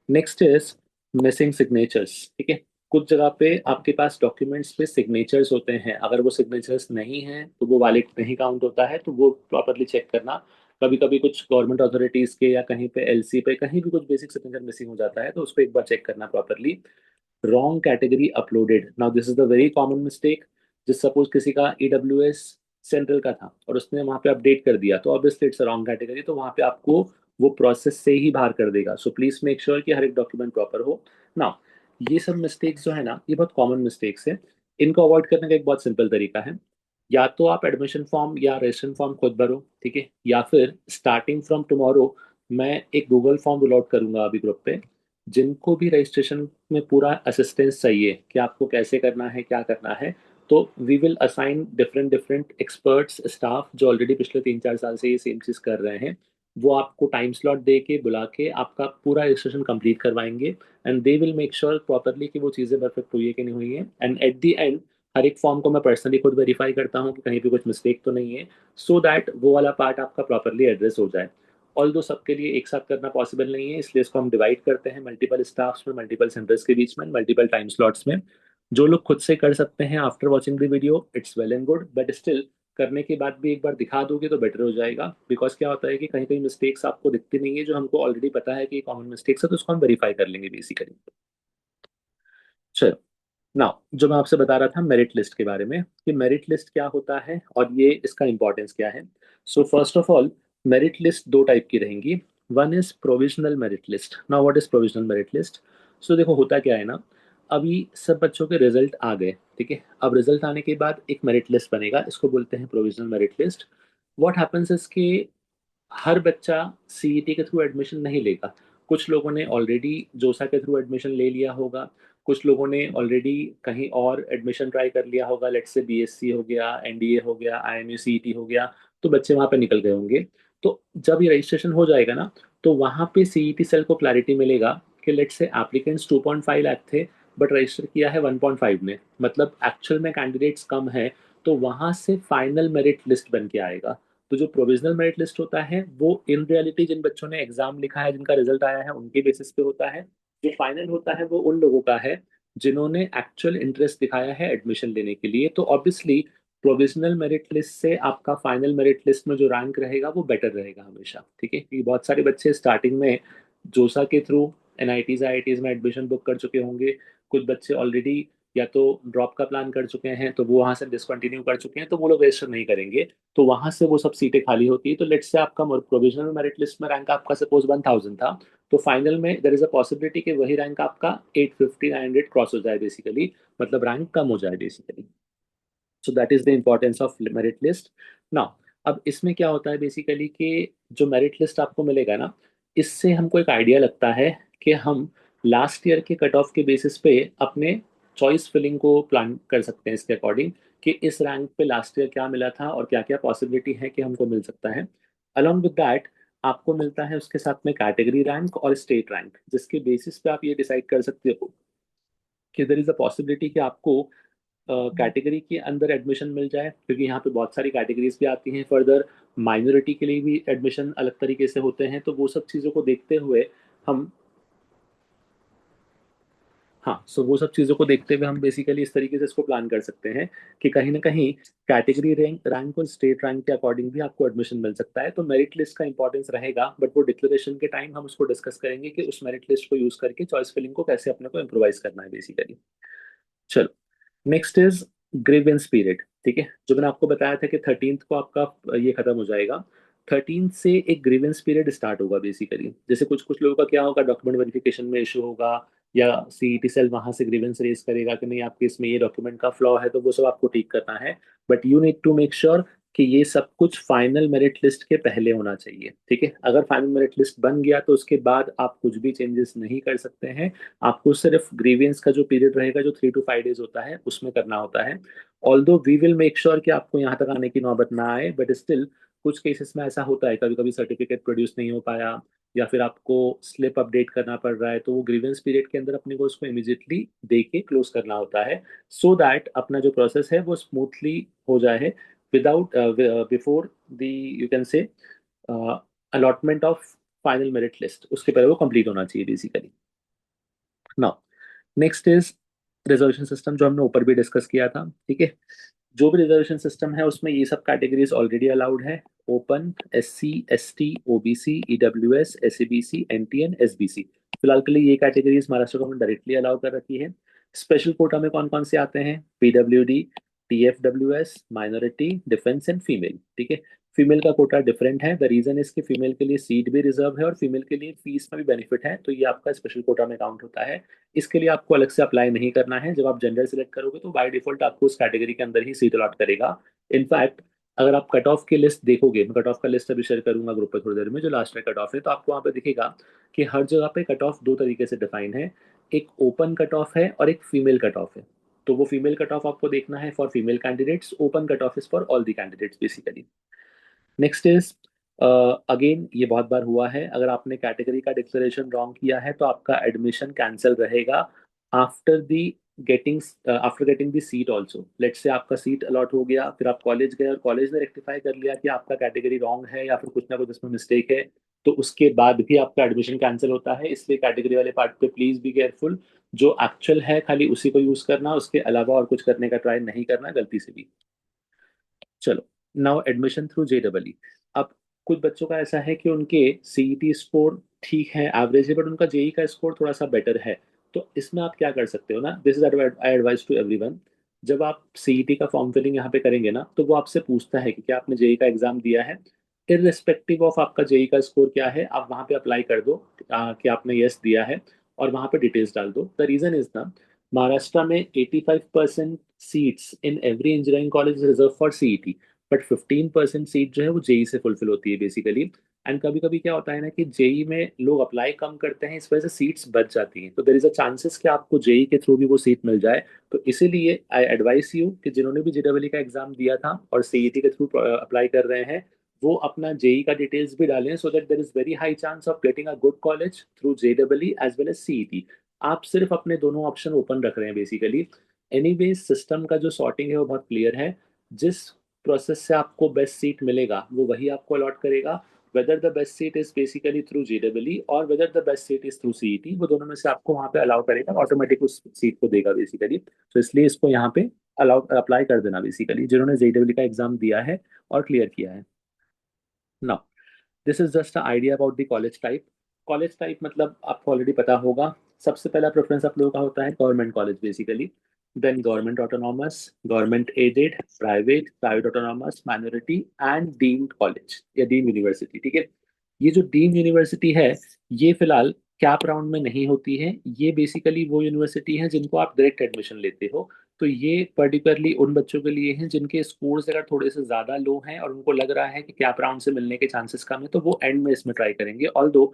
[SPEAKER 1] नेक्स्ट इज मिसिंग सिग्नेचर्स, ठीक है। कुछ जगह पे आपके पास डॉक्यूमेंट्स पे सिग्नेचर्स होते हैं, अगर वो सिग्नेचर्स नहीं हैं तो वो वैलिड नहीं काउंट होता है, तो वो प्रॉपरली चेक करना। कभी कभी कुछ गवर्नमेंट अथॉरिटीज के या कहीं पे एलसी पे कहीं भी कुछ बेसिक सिग्नेचर मिसिंग हो जाता है तो उसको एक बार चेक करना properly. Wrong category uploaded, now this is the very common mistake. जिस सपोज किसी का ईडब्ल्यूएस सेंट्रल का था और उसने वहां पे अपडेट कर दिया तो ऑब्वियसली इट्स रॉन्ग कैटेगरी, तो वहां पे आपको वो प्रोसेस से ही बाहर कर देगा। सो प्लीज मेक श्योर कि हर एक डॉक्यूमेंट प्रॉपर हो ना। ये सब मिस्टेक्स जो है ना ये बहुत कॉमन मिस्टेक्स है, इनको अवॉइड करने का एक बहुत सिंपल तरीका है। या तो आप एडमिशन फॉर्म या रजिस्ट्रेशन फॉर्म खुद भरो, ठीक है, या फिर स्टार्टिंग फ्रॉम टुमारो मैं एक गूगल फॉर्म रोल आउट करूंगा अभी ग्रुप पे, जिनको भी रजिस्ट्रेशन में पूरा असिस्टेंस चाहिए कि आपको कैसे करना है, क्या करना है, तो we will assign different different experts staff जो ऑलरेडी पिछले 3-4 साल से ये सेम चीज़ कर रहे हैं। वो आपको टाइम स्लॉट दे के बुला के आपका पूरा रजिस्ट्रेशन कंप्लीट करवाएंगे, and they will make sure properly कि वो चीज़ें परफेक्ट हुई है कि नहीं हुई है। एंड एट द एंड हर एक फॉर्म को मैं पर्सनली खुद वेरीफाई करता हूँ कि कहीं भी कुछ मिस्टेक तो नहीं है, सो दैट वो वाला पार्ट आपका प्रॉपरली एड्रेस हो जाए। ऑल दो सबके लिए एक साथ करना पॉसिबल नहीं है, इसलिए इसको हम डिवाइड करते हैं मल्टीपल स्टाफ्स में, मल्टीपल सेंटर्स के बीच में, मल्टीपल टाइम स्लॉट्स में। जो लोग खुद से कर सकते हैं after watching the video, it's well and good, but still करने के बाद भी एक बार दिखा दोगे तो बेटर हो जाएगा। बिकॉज क्या होता है कि कहीं कहीं मिस्टेक्स आपको दिखती नहीं है जो हमको ऑलरेडी पता है कि कॉमन मिस्टेक्स है, तो उसको हम वेरीफाई कर लेंगे बेसिकली। चलो, नाउ जो मैं आपसे बता रहा था मेरिट लिस्ट के बारे में, कि मेरिट लिस्ट क्या होता है और ये इसका इंपॉर्टेंस क्या है। So first of all, merit list दो टाइप की रहेंगी। One is provisional merit list. Now what is provisional merit list? So देखो होता क्या है ना, अभी सब बच्चों के रिजल्ट आ गए, ठीक है। अब रिजल्ट आने के बाद एक मेरिट लिस्ट बनेगा, इसको बोलते हैं provisional merit list. What happens is कि हर बच्चा सीईटी के थ्रू एडमिशन नहीं लेगा। कुछ लोगों ने ऑलरेडी जोसा के थ्रू एडमिशन ले लिया होगा, कुछ लोगों ने ऑलरेडी कहीं और एडमिशन ट्राई कर लिया होगा, लेट्स से बीएससी हो गया, एनडीए हो गया, आईएमयू सीईटी हो गया, तो बच्चे वहां पे निकल गए होंगे। तो जब ये रजिस्ट्रेशन हो जाएगा ना, तो वहां पे सीईटी सेल को क्लैरिटी मिलेगा कि लेट्स से एप्लीकेंट्स 2.5 लाख थे, बट रजिस्टर किया है 1.5 ने, मतलब एक्चुअल में कैंडिडेट्स कम है। तो वहां से फाइनल मेरिट लिस्ट बन के आएगा। तो जो प्रोविजनल मेरिट लिस्ट होता है वो इन रियलिटी जिन बच्चों ने एग्जाम लिखा है, जिनका रिजल्ट आया है, उनके बेसिस पे होता है। जो फाइनल होता है वो उन लोगों का है जिन्होंने एक्चुअल इंटरेस्ट दिखाया है एडमिशन लेने के लिए। तो ऑब्वियसली प्रोविजनल मेरिट लिस्ट से आपका फाइनल मेरिट लिस्ट में जो रैंक रहेगा वो बेटर रहेगा हमेशा, ठीक है। क्योंकि बहुत सारे बच्चे स्टार्टिंग में जोसा के थ्रू एनआईटीज आईआईटीज में एडमिशन बुक कर चुके होंगे। कुछ बच्चे ऑलरेडी या तो ड्रॉप का प्लान कर चुके हैं, तो वो वहां से डिसकंटिन्यू कर चुके हैं, तो वो लोग रजिस्टर नहीं करेंगे। तो वहां से वो सब सीटें खाली होती है। तो लेट्स से आपका प्रोविजनल मेरिट लिस्ट में रैंक आपका सपोज 1000 था, तो फाइनल में देर इज अ पॉसिबिलिटी कि वही रैंक आपका 850 900 क्रॉस हो जाए बेसिकली, मतलब रैंक कम हो जाए basically. So that is the importance of merit list. Now अब इसमें क्या होता है बेसिकली कि जो मेरिट लिस्ट आपको मिलेगा ना, इससे हमको एक आइडिया लगता है कि हम लास्ट ईयर के कट ऑफ के बेसिस पे अपने चॉइस फिलिंग को प्लान कर सकते हैं इसके अकॉर्डिंग, कि इस रैंक पे लास्ट ईयर क्या मिला था और क्या क्या पॉसिबिलिटी है कि हमको मिल सकता है। अलॉन्ग विद दैट आपको मिलता है उसके साथ में कैटेगरी रैंक और स्टेट रैंक, जिसके बेसिस पे आप ये डिसाइड कर सकते हो कि देर इज अ पॉसिबिलिटी कि आपको कैटेगरी के अंदर एडमिशन मिल जाए, क्योंकि यहाँ पे बहुत सारी कैटेगरीज भी आती हैं। फर्दर माइनॉरिटी के लिए भी एडमिशन अलग तरीके से होते हैं, तो वो सब चीज़ों को देखते हुए हम, हाँ, सो वो सब चीज़ों को देखते हुए हम बेसिकली इस तरीके से इसको प्लान कर सकते हैं कि कहीं ना कहीं कैटेगरी रैंक रैंक और स्टेट रैंक के अकॉर्डिंग भी आपको एडमिशन मिल सकता है। तो मेरिट लिस्ट का इंपॉर्टेंस रहेगा, बट वो डिक्लेरेशन के टाइम हम उसको डिस्कस करेंगे कि उस मेरिट लिस्ट को यूज करके चॉइस फिलिंग को कैसे अपने को इम्प्रोवाइज करना है बेसिकली। चलो, नेक्स्ट इज ग्रीवेंस पीरियड, ठीक है। जो मैंने आपको बताया था कि 13th को आपका ये खत्म हो जाएगा। 13th से एक ग्रीवेंस पीरियड स्टार्ट होगा बेसिकली। जैसे कुछ कुछ लोगों का क्या होगा, डॉक्यूमेंट वेरिफिकेशन में इशू होगा, या सीईटी सेल वहां से ग्रीवेंस रेज करेगा कि नहीं आपके इसमें ये डॉक्यूमेंट का फ्लॉ है, तो वो सब आपको ठीक करना है। But you need to make sure कि ये सब कुछ फाइनल मेरिट लिस्ट के पहले होना चाहिए, ठीक है। अगर फाइनल मेरिट लिस्ट बन गया तो उसके बाद आप कुछ भी चेंजेस नहीं कर सकते हैं। आपको सिर्फ ग्रीवियंस का जो पीरियड रहेगा जो 3 to 5 days होता है उसमें करना होता है। Although we will make sure कि आपको यहाँ तक आने की नौबत ना आए, बट स्टिल कुछ केसेस में ऐसा होता है, कभी कभी सर्टिफिकेट प्रोड्यूस नहीं हो पाया या फिर आपको स्लिप अपडेट करना पड़ रहा है, तो वो ग्रीवेंस पीरियड के अंदर अपने को उसको इमीडिएटली दे के क्लोज करना होता है, सो दैट अपना जो प्रोसेस है वो स्मूथली हो जाए without before the, you can say, allotment of final merit list, उसके पहले वो कंप्लीट होना चाहिए basically. Now next is reservation system, जो हमने ऊपर भी डिस्कस किया था, ठीक है। जो भी रिजर्वेशन सिस्टम है उसमें ये सब कैटेगरीज ऑलरेडी अलाउड है। Open, SC, ST, OBC, EWS, SEBC, NTN, SBC, फिलहाल के लिए ये categories Maharashtra government directly allow कर रखी है। स्पेशल कोटा में कौन कौन से आते हैं? PWD, TFWS, minority, defence and female, ठीक है। फीमेल का कोटा डिफरेंट है, द रीजन इज कि फीमेल के लिए सीट भी रिजर्व है और फीमेल के लिए फीस में भी बेनिफिट है, तो ये आपका स्पेशल कोटा में काउंट होता है। इसके लिए आपको अलग से अप्लाई नहीं करना है। जब आप जेंडर सिलेक्ट करोगे तो बाय डिफॉल्ट आपको उस कैटेगरी के अंदर ही सीट अलॉट करेगा। इनफैक्ट अगर आप कट ऑफ की लिस्ट देखोगे, मैं कट ऑफ का लिस्ट अभी शेयर करूंगा ग्रुप पर थोड़ी देर में, जो लास्ट में कट ऑफ है, तो आपको वहाँ पे दिखेगा कि हर जगह पे कट ऑफ दो तरीके से डिफाइन है। एक ओपन कट ऑफ है और एक फीमेल कट ऑफ है। तो वो फीमेल कट ऑफ आपको देखना है for female candidates, open cut off is for all the candidates basically. Next is, again ये बहुत बार हुआ है, अगर आपने कैटेगरी का डिक्लेरेशन रॉन्ग किया है तो आपका एडमिशन कैंसिल रहेगा after the getting after getting the seat also. Late से आपका सीट अलॉट हो गया, फिर आप कॉलेज गए और कॉलेज ने रेक्टिफाई कर लिया कि आपका कैटेगरी रॉन्ग है या फिर कुछ ना कुछ इसमें मिस्टेक है, तो उसके बाद भी आपका एडमिशन कैंसिल होता है। इसलिए कैटेगरी वाले पार्ट पे प्लीज बी केयरफुल। जो एक्चुअल है खाली उसी को यूज करना, उसके अलावा और कुछ करने का ट्राई नहीं करना गलती से भी। चलो, नाउ एडमिशन थ्रू JEE। अब कुछ बच्चों का ऐसा है कि उनके CET स्कोर ठीक है, एवरेज है, बट उनका जेई का स्कोर थोड़ा सा बेटर है। तो इसमें आप क्या कर सकते हो ना, this is I advise to everyone. जब आप सीईटी का फॉर्म फिलिंग यहाँ पे करेंगे ना, तो वो आपसे पूछता है कि क्या आपने जेई का एग्जाम दिया है। इररिस्पेक्टिव ऑफ आपका जेई का स्कोर क्या है, आप वहाँ पे अप्लाई कर दो कि आपने यस दिया है, और वहाँ पे डिटेल्स डाल दो। द रीजन इज ना, महाराष्ट्र में 85% seats in every engineering college reserve for CET, but 15% seat जो है वो जेई से फुलफिल होती है बेसिकली। एंड कभी कभी क्या होता है ना कि जेई में लोग अप्लाई कम करते हैं, इस वजह से सीट्स बच जाती हैं, तो देर इज अ चांसेस कि आपको जेई के थ्रू भी वो सीट मिल जाए। तो इसीलिए आई एडवाइस यू कि जिन्होंने भी जेडब्ल्यू का एग्जाम दिया था और सीईटी के थ्रू अप्लाई कर रहे हैं, वो अपना जेई का डिटेल्स भी डालें, so that there is very high chance of getting a good college through JW as well as CET. आप सिर्फ अपने दोनों ऑप्शन ओपन रख रहे हैं बेसिकली। एनीवेज सिस्टम का जो सॉर्टिंग है वो बहुत क्लियर है। जिस प्रोसेस से आपको बेस्ट सीट मिलेगा वो वही आपको अलॉट करेगा। Whether the best seat is basically through JW और whether the best seat is through CET, वो दोनों में से आपको वहाँ पे अलाउ करेगा, ऑटोमेटिक उस सीट को देगा बेसिकली। तो इसलिए इसको यहाँ पे अलाउ अप्लाई कर देना बेसिकली, जिन्होंने जेडब्ल्यू का एग्जाम दिया है और क्लियर किया है। Now this is just idea about the college type. College type मतलब आपको ऑलरेडी पता होगा। सबसे पहला प्रेफरेंस आप लोगों का होता है government college basically, then government autonomous, government aided, private, private autonomous, minority and deemed college या डीम्ड यूनिवर्सिटी। ठीक है, ये जो डीम्ड यूनिवर्सिटी है, ये फिलहाल कैप राउंड में नहीं होती है। ये बेसिकली वो यूनिवर्सिटी है जिनको आप डायरेक्ट एडमिशन लेते हो। तो ये पर्टिकुलरली उन बच्चों के लिए हैं जिनके स्कोर्स अगर थोड़े से ज़्यादा लो हैं और उनको लग रहा है कि कैप राउंड से मिलने के चांसेस कम है, तो वो एंड में इसमें ट्राई करेंगे। ऑल दो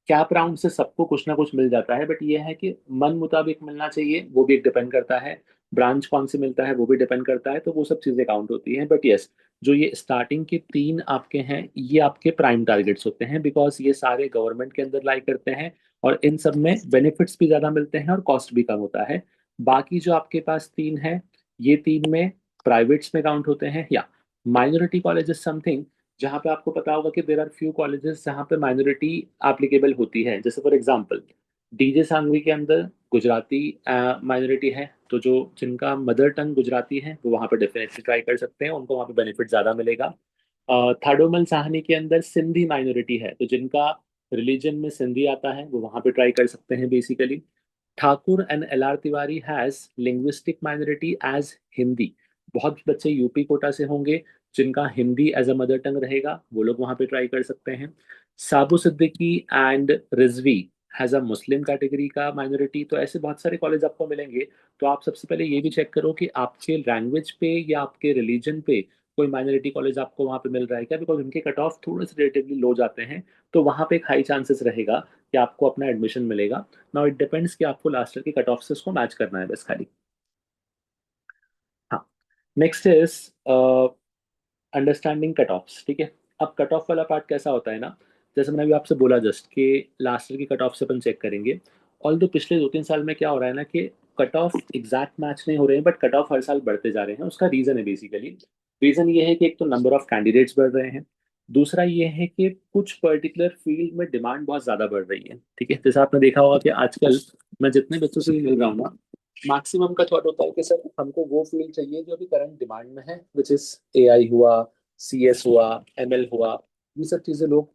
[SPEAKER 1] कैप राउंड से सबको कुछ ना कुछ मिल जाता है, बट ये है कि मन मुताबिक मिलना चाहिए, वो भी एक डिपेंड करता है। ब्रांच कौन से मिलता है वो भी डिपेंड करता है, तो वो सब चीज़ें काउंट होती हैं। बट यस, जो ये स्टार्टिंग के तीन आपके हैं, ये आपके प्राइम टारगेट्स होते हैं, बिकॉज ये सारे गवर्नमेंट के अंदर लाई करते हैं और इन सब में बेनिफिट्स भी ज़्यादा मिलते हैं और कॉस्ट भी कम होता है। बाकी जो आपके पास तीन है, ये तीन में प्राइवेट्स में काउंट होते हैं। या माइनॉरिटी कॉलेज इज समथिंग जहाँ पे आपको पता होगा कि देर आर फ्यू कॉलेजेस जहाँ पे माइनॉरिटी एप्लीकेबल होती है। जैसे फॉर एग्जांपल डीजे सांगवी के अंदर गुजराती माइनॉरिटी है, तो जो जिनका मदर टंग गुजराती है वो वहाँ पे डेफिनेटली ट्राई कर सकते हैं, उनको वहाँ पे बेनिफिट ज़्यादा मिलेगा। थाडोमल साहनी के अंदर सिंधी माइनॉरिटी है, तो जिनका रिलीजन में सिंधी आता है वो वहाँ पे ट्राई कर सकते हैं basically. Thakur and LR Tiwari has linguistic minority as Hindi. बहुत बच्चे यूपी कोटा से होंगे जिनका Hindi as a mother tongue रहेगा, वो लोग वहाँ पे ट्राई कर सकते हैं। Sabu Siddiqui and Rizvi has a Muslim category का माइनॉरिटी। तो ऐसे बहुत सारे कॉलेज आपको मिलेंगे। तो आप सबसे पहले ये भी चेक करो कि आपके लैंग्वेज पे या आपके रिलीजन पे कोई माइनॉरिटी कॉलेज आपको वहाँ पे मिल रहा है क्या, बिकॉज उनके कट ऑफ थोड़े से रिलेटिवली लो जाते हैं। तो वहाँ पे एक हाई चांसेस रहेगा कि आपको अपना एडमिशन मिलेगा। नाउ इट डिपेंड्स कि आपको लास्ट ईयर की कट ऑफ से उसको मैच करना है बस खाली। हाँ, next is understanding cut offs. ठीक है, अब कट ऑफ वाला पार्ट कैसा होता है ना, जैसे मैंने अभी आपसे बोला जस्ट कि लास्ट ईयर की कट ऑफ से अपन चेक करेंगे। ऑल दो पिछले 2-3 साल में क्या हो रहा है ना कि कट ऑफ एग्जैक्ट मैच नहीं हो रहे हैं, बट कट ऑफ हर साल बढ़ते जा रहे हैं। उसका रीजन है बेसिकली, रीजन ये है कि एक तो नंबर ऑफ कैंडिडेट्स बढ़ रहे हैं, दूसरा ये है कि कुछ पर्टिकुलर फील्ड में डिमांड बहुत ज्यादा बढ़ रही है। ठीक है, जैसे आपने देखा होगा कि आजकल मैं जितने बच्चों से भी मिल रहा हूँ ना, मैक्सिमम का थॉट होता है कि सर हमको वो फील्ड चाहिए जो अभी करंट डिमांड में है, विच इज AI हुआ, CS हुआ, ML हुआ। ये सब चीजें लोग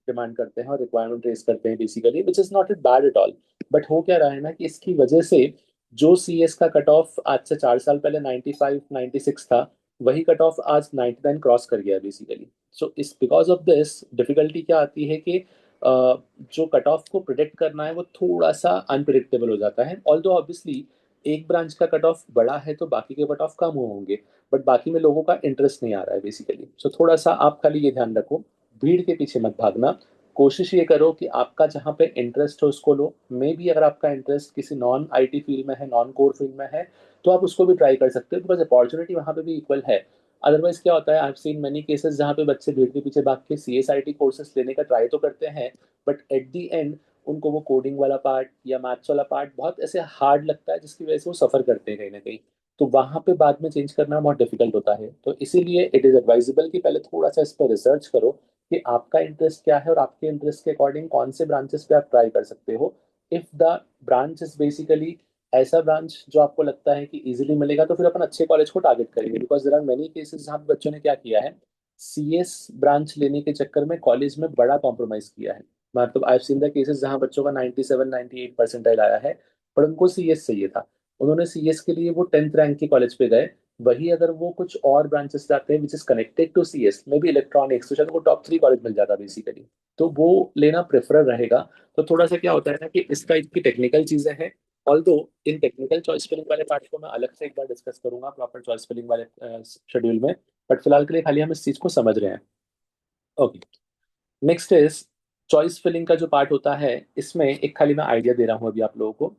[SPEAKER 1] डिमांड करते हैं और रिक्वायरमेंट रेज करते हैं basically, which is not it bad at all. But हो क्या रहा है ना कि इसकी वजह से जो CS का कट ऑफ आज से 4 साल पहले 95 96 था, वही कट ऑफ आज 99 क्रॉस कर गया बेसिकली। सो इस बिकॉज ऑफ दिस डिफिकल्टी क्या आती है कि जो कट ऑफ को प्रिडिक्ट करना है वो थोड़ा सा अनप्रिडिक्टेबल हो जाता है। ऑल्दो ऑब्वियसली एक ब्रांच का कट ऑफ बड़ा है तो बाकी के कट ऑफ कम होंगे, बट बाकी में लोगों का इंटरेस्ट नहीं आ रहा है बेसिकली। सो थोड़ा सा आप खाली ये ध्यान रखो, भीड़ के पीछे मत भागना। कोशिश ये करो कि आपका जहाँ पे इंटरेस्ट हो उसको लो। मे बी अगर आपका इंटरेस्ट किसी नॉन आईटी फील्ड में है, नॉन कोर फील्ड में है, तो आप उसको भी ट्राई कर सकते हो, बिकॉज अपॉर्चुनिटी वहाँ पे भी इक्वल है। अदरवाइज क्या होता है, I have seen many cases जहाँ पे बच्चे भीड़ के पीछे भाग के सीएसआईटी कोर्सेज लेने का ट्राई तो करते हैं, बट एट द एंड उनको वो कोडिंग वाला पार्ट या मैथ्स वाला पार्ट बहुत ऐसे हार्ड लगता है, जिसकी वजह से वो सफर करते हैं कहीं ना कहीं। तो वहां पे बाद में चेंज करना बहुत डिफिकल्ट होता है। तो इसीलिए इट इज एडवाइजेबल कि पहले थोड़ा सा इस पर रिसर्च करो कि आपका इंटरेस्ट क्या है और आपके इंटरेस्ट के अकॉर्डिंग कौन से ब्रांचेस पे आप ट्राई कर सकते हो। If the branch is basically ऐसा ब्रांच जो आपको लगता है कि इजीली मिलेगा, तो फिर अपन अच्छे कॉलेज को टारगेट करेंगे। Because there are many cases जहाँ पे बच्चों ने क्या किया है, सीएस ब्रांच लेने के चक्कर में कॉलेज में बड़ा कॉम्प्रोमाइज किया है। मतलब I have seen the cases जहाँ बच्चों का 97 98 परसेंटाइल आया है, पर उनको सीएस चाहिए था। उन्होंने सीएस के लिए वो 10th रैंक के कॉलेज पे गए। वही अगर वो कुछ और ब्रांचेस जाते हैं which is connected to CS, maybe electronics, तो शायद वो टॉप 3 कॉलेज मिल जाता बेसिकली। तो वो लेना प्रेफर रहेगा। तो थोड़ा सा क्या होता है ना कि इसका इतनी टेक्निकल चीजें हैं। Although in technical choice filling वाले पार्ट को मैं अलग से एक बार डिस्कस करूंगा प्रॉपर चॉइस फिलिंग वाले शेड्यूल में, बट फिलहाल के लिए खाली हम इस चीज को समझ रहे हैं। Okay, next is choice filling का जो पार्ट होता है, इसमें एक खाली मैं आइडिया दे रहा हूँ अभी आप लोगों को।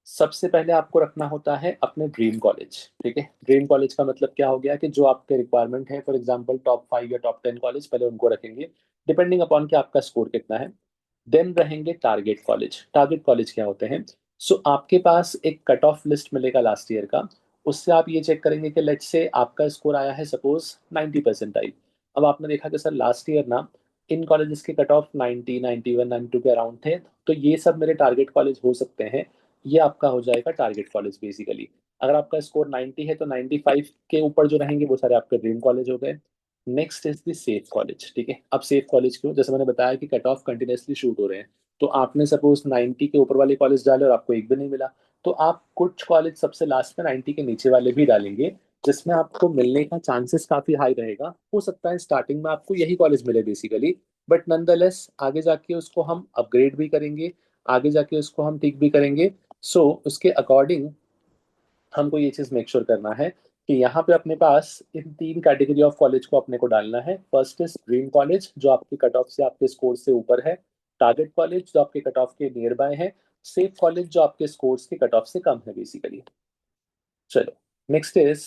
[SPEAKER 1] सबसे पहले आपको रखना होता है अपने ड्रीम कॉलेज। ठीक है, ड्रीम कॉलेज का मतलब क्या हो गया कि जो आपके रिक्वायरमेंट है, फॉर एग्जांपल टॉप 5 या टॉप 10 कॉलेज, पहले उनको रखेंगे डिपेंडिंग अपॉन कि आपका स्कोर कितना है। देन रहेंगे टारगेट कॉलेज। टारगेट कॉलेज क्या होते हैं? सो आपके पास एक कट ऑफ लिस्ट मिलेगा लास्ट ईयर का। उससे आप ये चेक करेंगे कि लेट्स से आपका स्कोर आया है सपोज 90 परसेंटाइल। अब आपने देखा कि सर लास्ट ईयर ना इन कॉलेजेस के कट ऑफ 90 91 92 के अराउंड थे, तो ये सब मेरे टारगेट कॉलेज हो सकते हैं। ये आपका हो जाएगा टारगेट कॉलेज बेसिकली। अगर आपका स्कोर 90 है तो 95 के ऊपर जो रहेंगे वो सारे आपके ड्रीम कॉलेज हो गए। Next is the safe college. ठीक है, अब सेफ कॉलेज क्यों? जैसे मैंने बताया कि कट ऑफ कंटिन्यूसली शूट हो रहे हैं, तो आपने सपोज 90 के ऊपर वाले कॉलेज डाले और आपको एक भी नहीं मिला, तो आप कुछ कॉलेज सबसे लास्ट में 90 के नीचे वाले भी डालेंगे, जिसमें आपको मिलने का चांसेस काफी हाई रहेगा। हो सकता है स्टार्टिंग में आपको यही कॉलेज मिले बेसिकली, बट नॉनदलेस आगे जाके उसको हम अपग्रेड भी करेंगे, आगे जाके उसको हम ठीक भी करेंगे। सो उसके अकॉर्डिंग हमको ये चीज मेक श्योर करना है कि यहाँ पे अपने पास इन 3 कैटेगरी ऑफ कॉलेज को अपने को डालना है। फर्स्ट इज ड्रीम कॉलेज जो आपके कट ऑफ से, आपके स्कोर से ऊपर है। टारगेट कॉलेज जो आपके कट ऑफ के नियर बाय है। सेफ कॉलेज जो आपके स्कोर्स के कट ऑफ से कम है बेसिकली। चलो, next is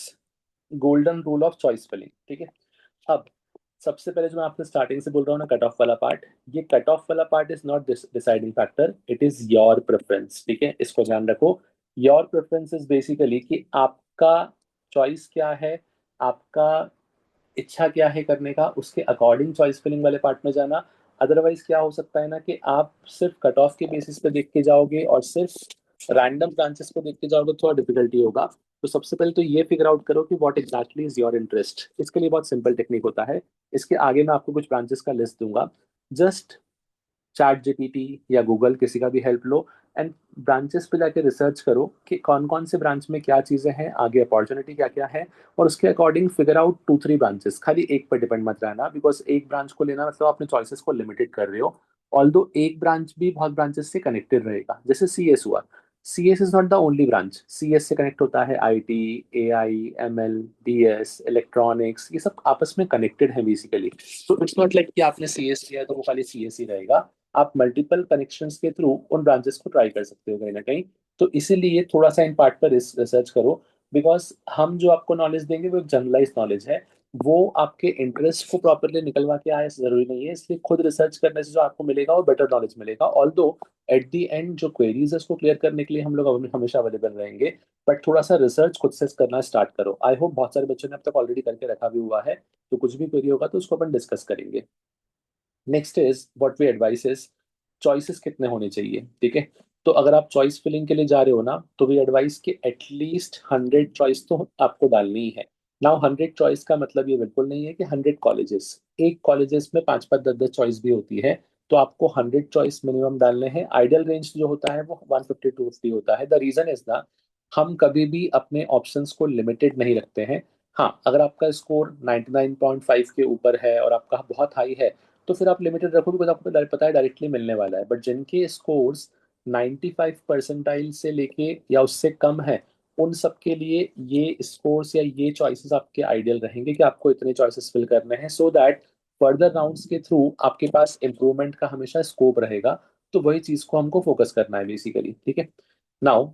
[SPEAKER 1] golden rule of choice filling. ठीक है, अब सबसे पहले जो मैं आपसे स्टार्टिंग से बोल रहा हूँ ना, कट ऑफ वाला पार्ट, ये कट ऑफ वाला part is not deciding factor, it is your preference. ठीक है, इसको ध्यान रखो। योर प्रेफरेंस इज बेसिकली कि आपका चॉइस क्या है, आपका इच्छा क्या है करने का, उसके अकॉर्डिंग चॉइस फिलिंग वाले पार्ट में जाना। अदरवाइज क्या हो सकता है ना कि आप सिर्फ कट ऑफ के बेसिस पे देख के जाओगे और सिर्फ रैंडम ब्रांचेस को देख के जाओगे, थोड़ा डिफिकल्टी होगा। तो सबसे पहले तो ये फिगर आउट करो कि what exactly is your interest. इसके लिए बहुत सिंपल टेक्निक होता है। इसके आगे मैं आपको कुछ ब्रांचेस का लिस्ट दूंगा। जस्ट चैट जीपीटी या गूगल, किसी का भी हेल्प लो, एंड ब्रांचेस पे जाके रिसर्च करो कि कौन कौन से ब्रांच में क्या चीज़ें हैं, आगे अपॉर्चुनिटी क्या क्या है, और उसके अकॉर्डिंग फिगर आउट 2 3 ब्रांचेस। खाली एक पर डिपेंड मत रहना, बिकॉज एक ब्रांच को लेना मतलब अपने चॉइसेस को लिमिटेड कर रहे हो। ऑल्दो एक ब्रांच भी बहुत ब्रांचेस से कनेक्टेड रहेगा, जैसे सीएस हुआ। CS is not the only branch. CS से कनेक्ट होता है IT, AI, ML, DS, electronics, ये सब आपस में कनेक्टेड है बेसिकली। तो इट्स नॉट लाइक कि आपने सीएस लिया तो वो खाली सीएस ही रहेगा। आप मल्टीपल कनेक्शंस के थ्रू उन ब्रांचेस को ट्राई कर सकते हो कहीं ना कहीं। तो इसीलिए थोड़ा सा इन पार्ट पर रिसर्च करो, बिकॉज हम जो आपको नॉलेज देंगे वो एक जनरलाइज नॉलेज है। वो आपके इंटरेस्ट को प्रॉपरली निकलवा के आए ऐसा जरूरी नहीं है, इसलिए खुद रिसर्च करने से जो आपको मिलेगा वो बेटर नॉलेज मिलेगा। ऑल्दो एट द एंड जो क्वेरीज है उसको क्लियर करने के लिए हम लोग हमेशा अवेलेबल रहेंगे, बट थोड़ा सा रिसर्च खुद से करना स्टार्ट करो। आई होप बहुत सारे बच्चों ने अब तक ऑलरेडी करके रखा भी हुआ है। तो कुछ भी क्वेरी होगा तो उसको अपन डिस्कस करेंगे। Next is what we advise is choices कितने होने चाहिए। ठीक है, तो अगर आप चॉइस फिलिंग के लिए जा रहे हो ना, तो वी एडवाइस कि एटलीस्ट 100 चॉइस तो आपको डालनी ही है। नाउ 100 चॉइस का मतलब ये बिल्कुल नहीं है कि 100 कॉलेजेस, एक कॉलेजेस में 5 5 10 10 चॉइस भी होती है। तो आपको 100 चॉइस मिनिमम डालने हैं। आइडियल रेंज जो होता है वो 150 टू 50 होता है। द रीजन इज ना, हम कभी भी अपने ऑप्शंस को लिमिटेड नहीं रखते हैं। हाँ, अगर आपका स्कोर 99.5 के ऊपर है और आपका बहुत हाई है, तो फिर आप लिमिटेड रखो, बिकॉज आपको पता है डायरेक्टली मिलने वाला है। बट जिनके स्कोर्स 95 परसेंटाइल से लेके या उससे कम है, उन सब के लिए ये स्कोर्स या ये चॉइसेस आपके आइडियल रहेंगे कि आपको इतने चॉइसेस फिल करने हैं, सो दैट फर्दर राउंड्स के थ्रू आपके पास इम्प्रूवमेंट का हमेशा स्कोप रहेगा। तो वही चीज को हमको फोकस करना है बेसिकली, ठीक है। Now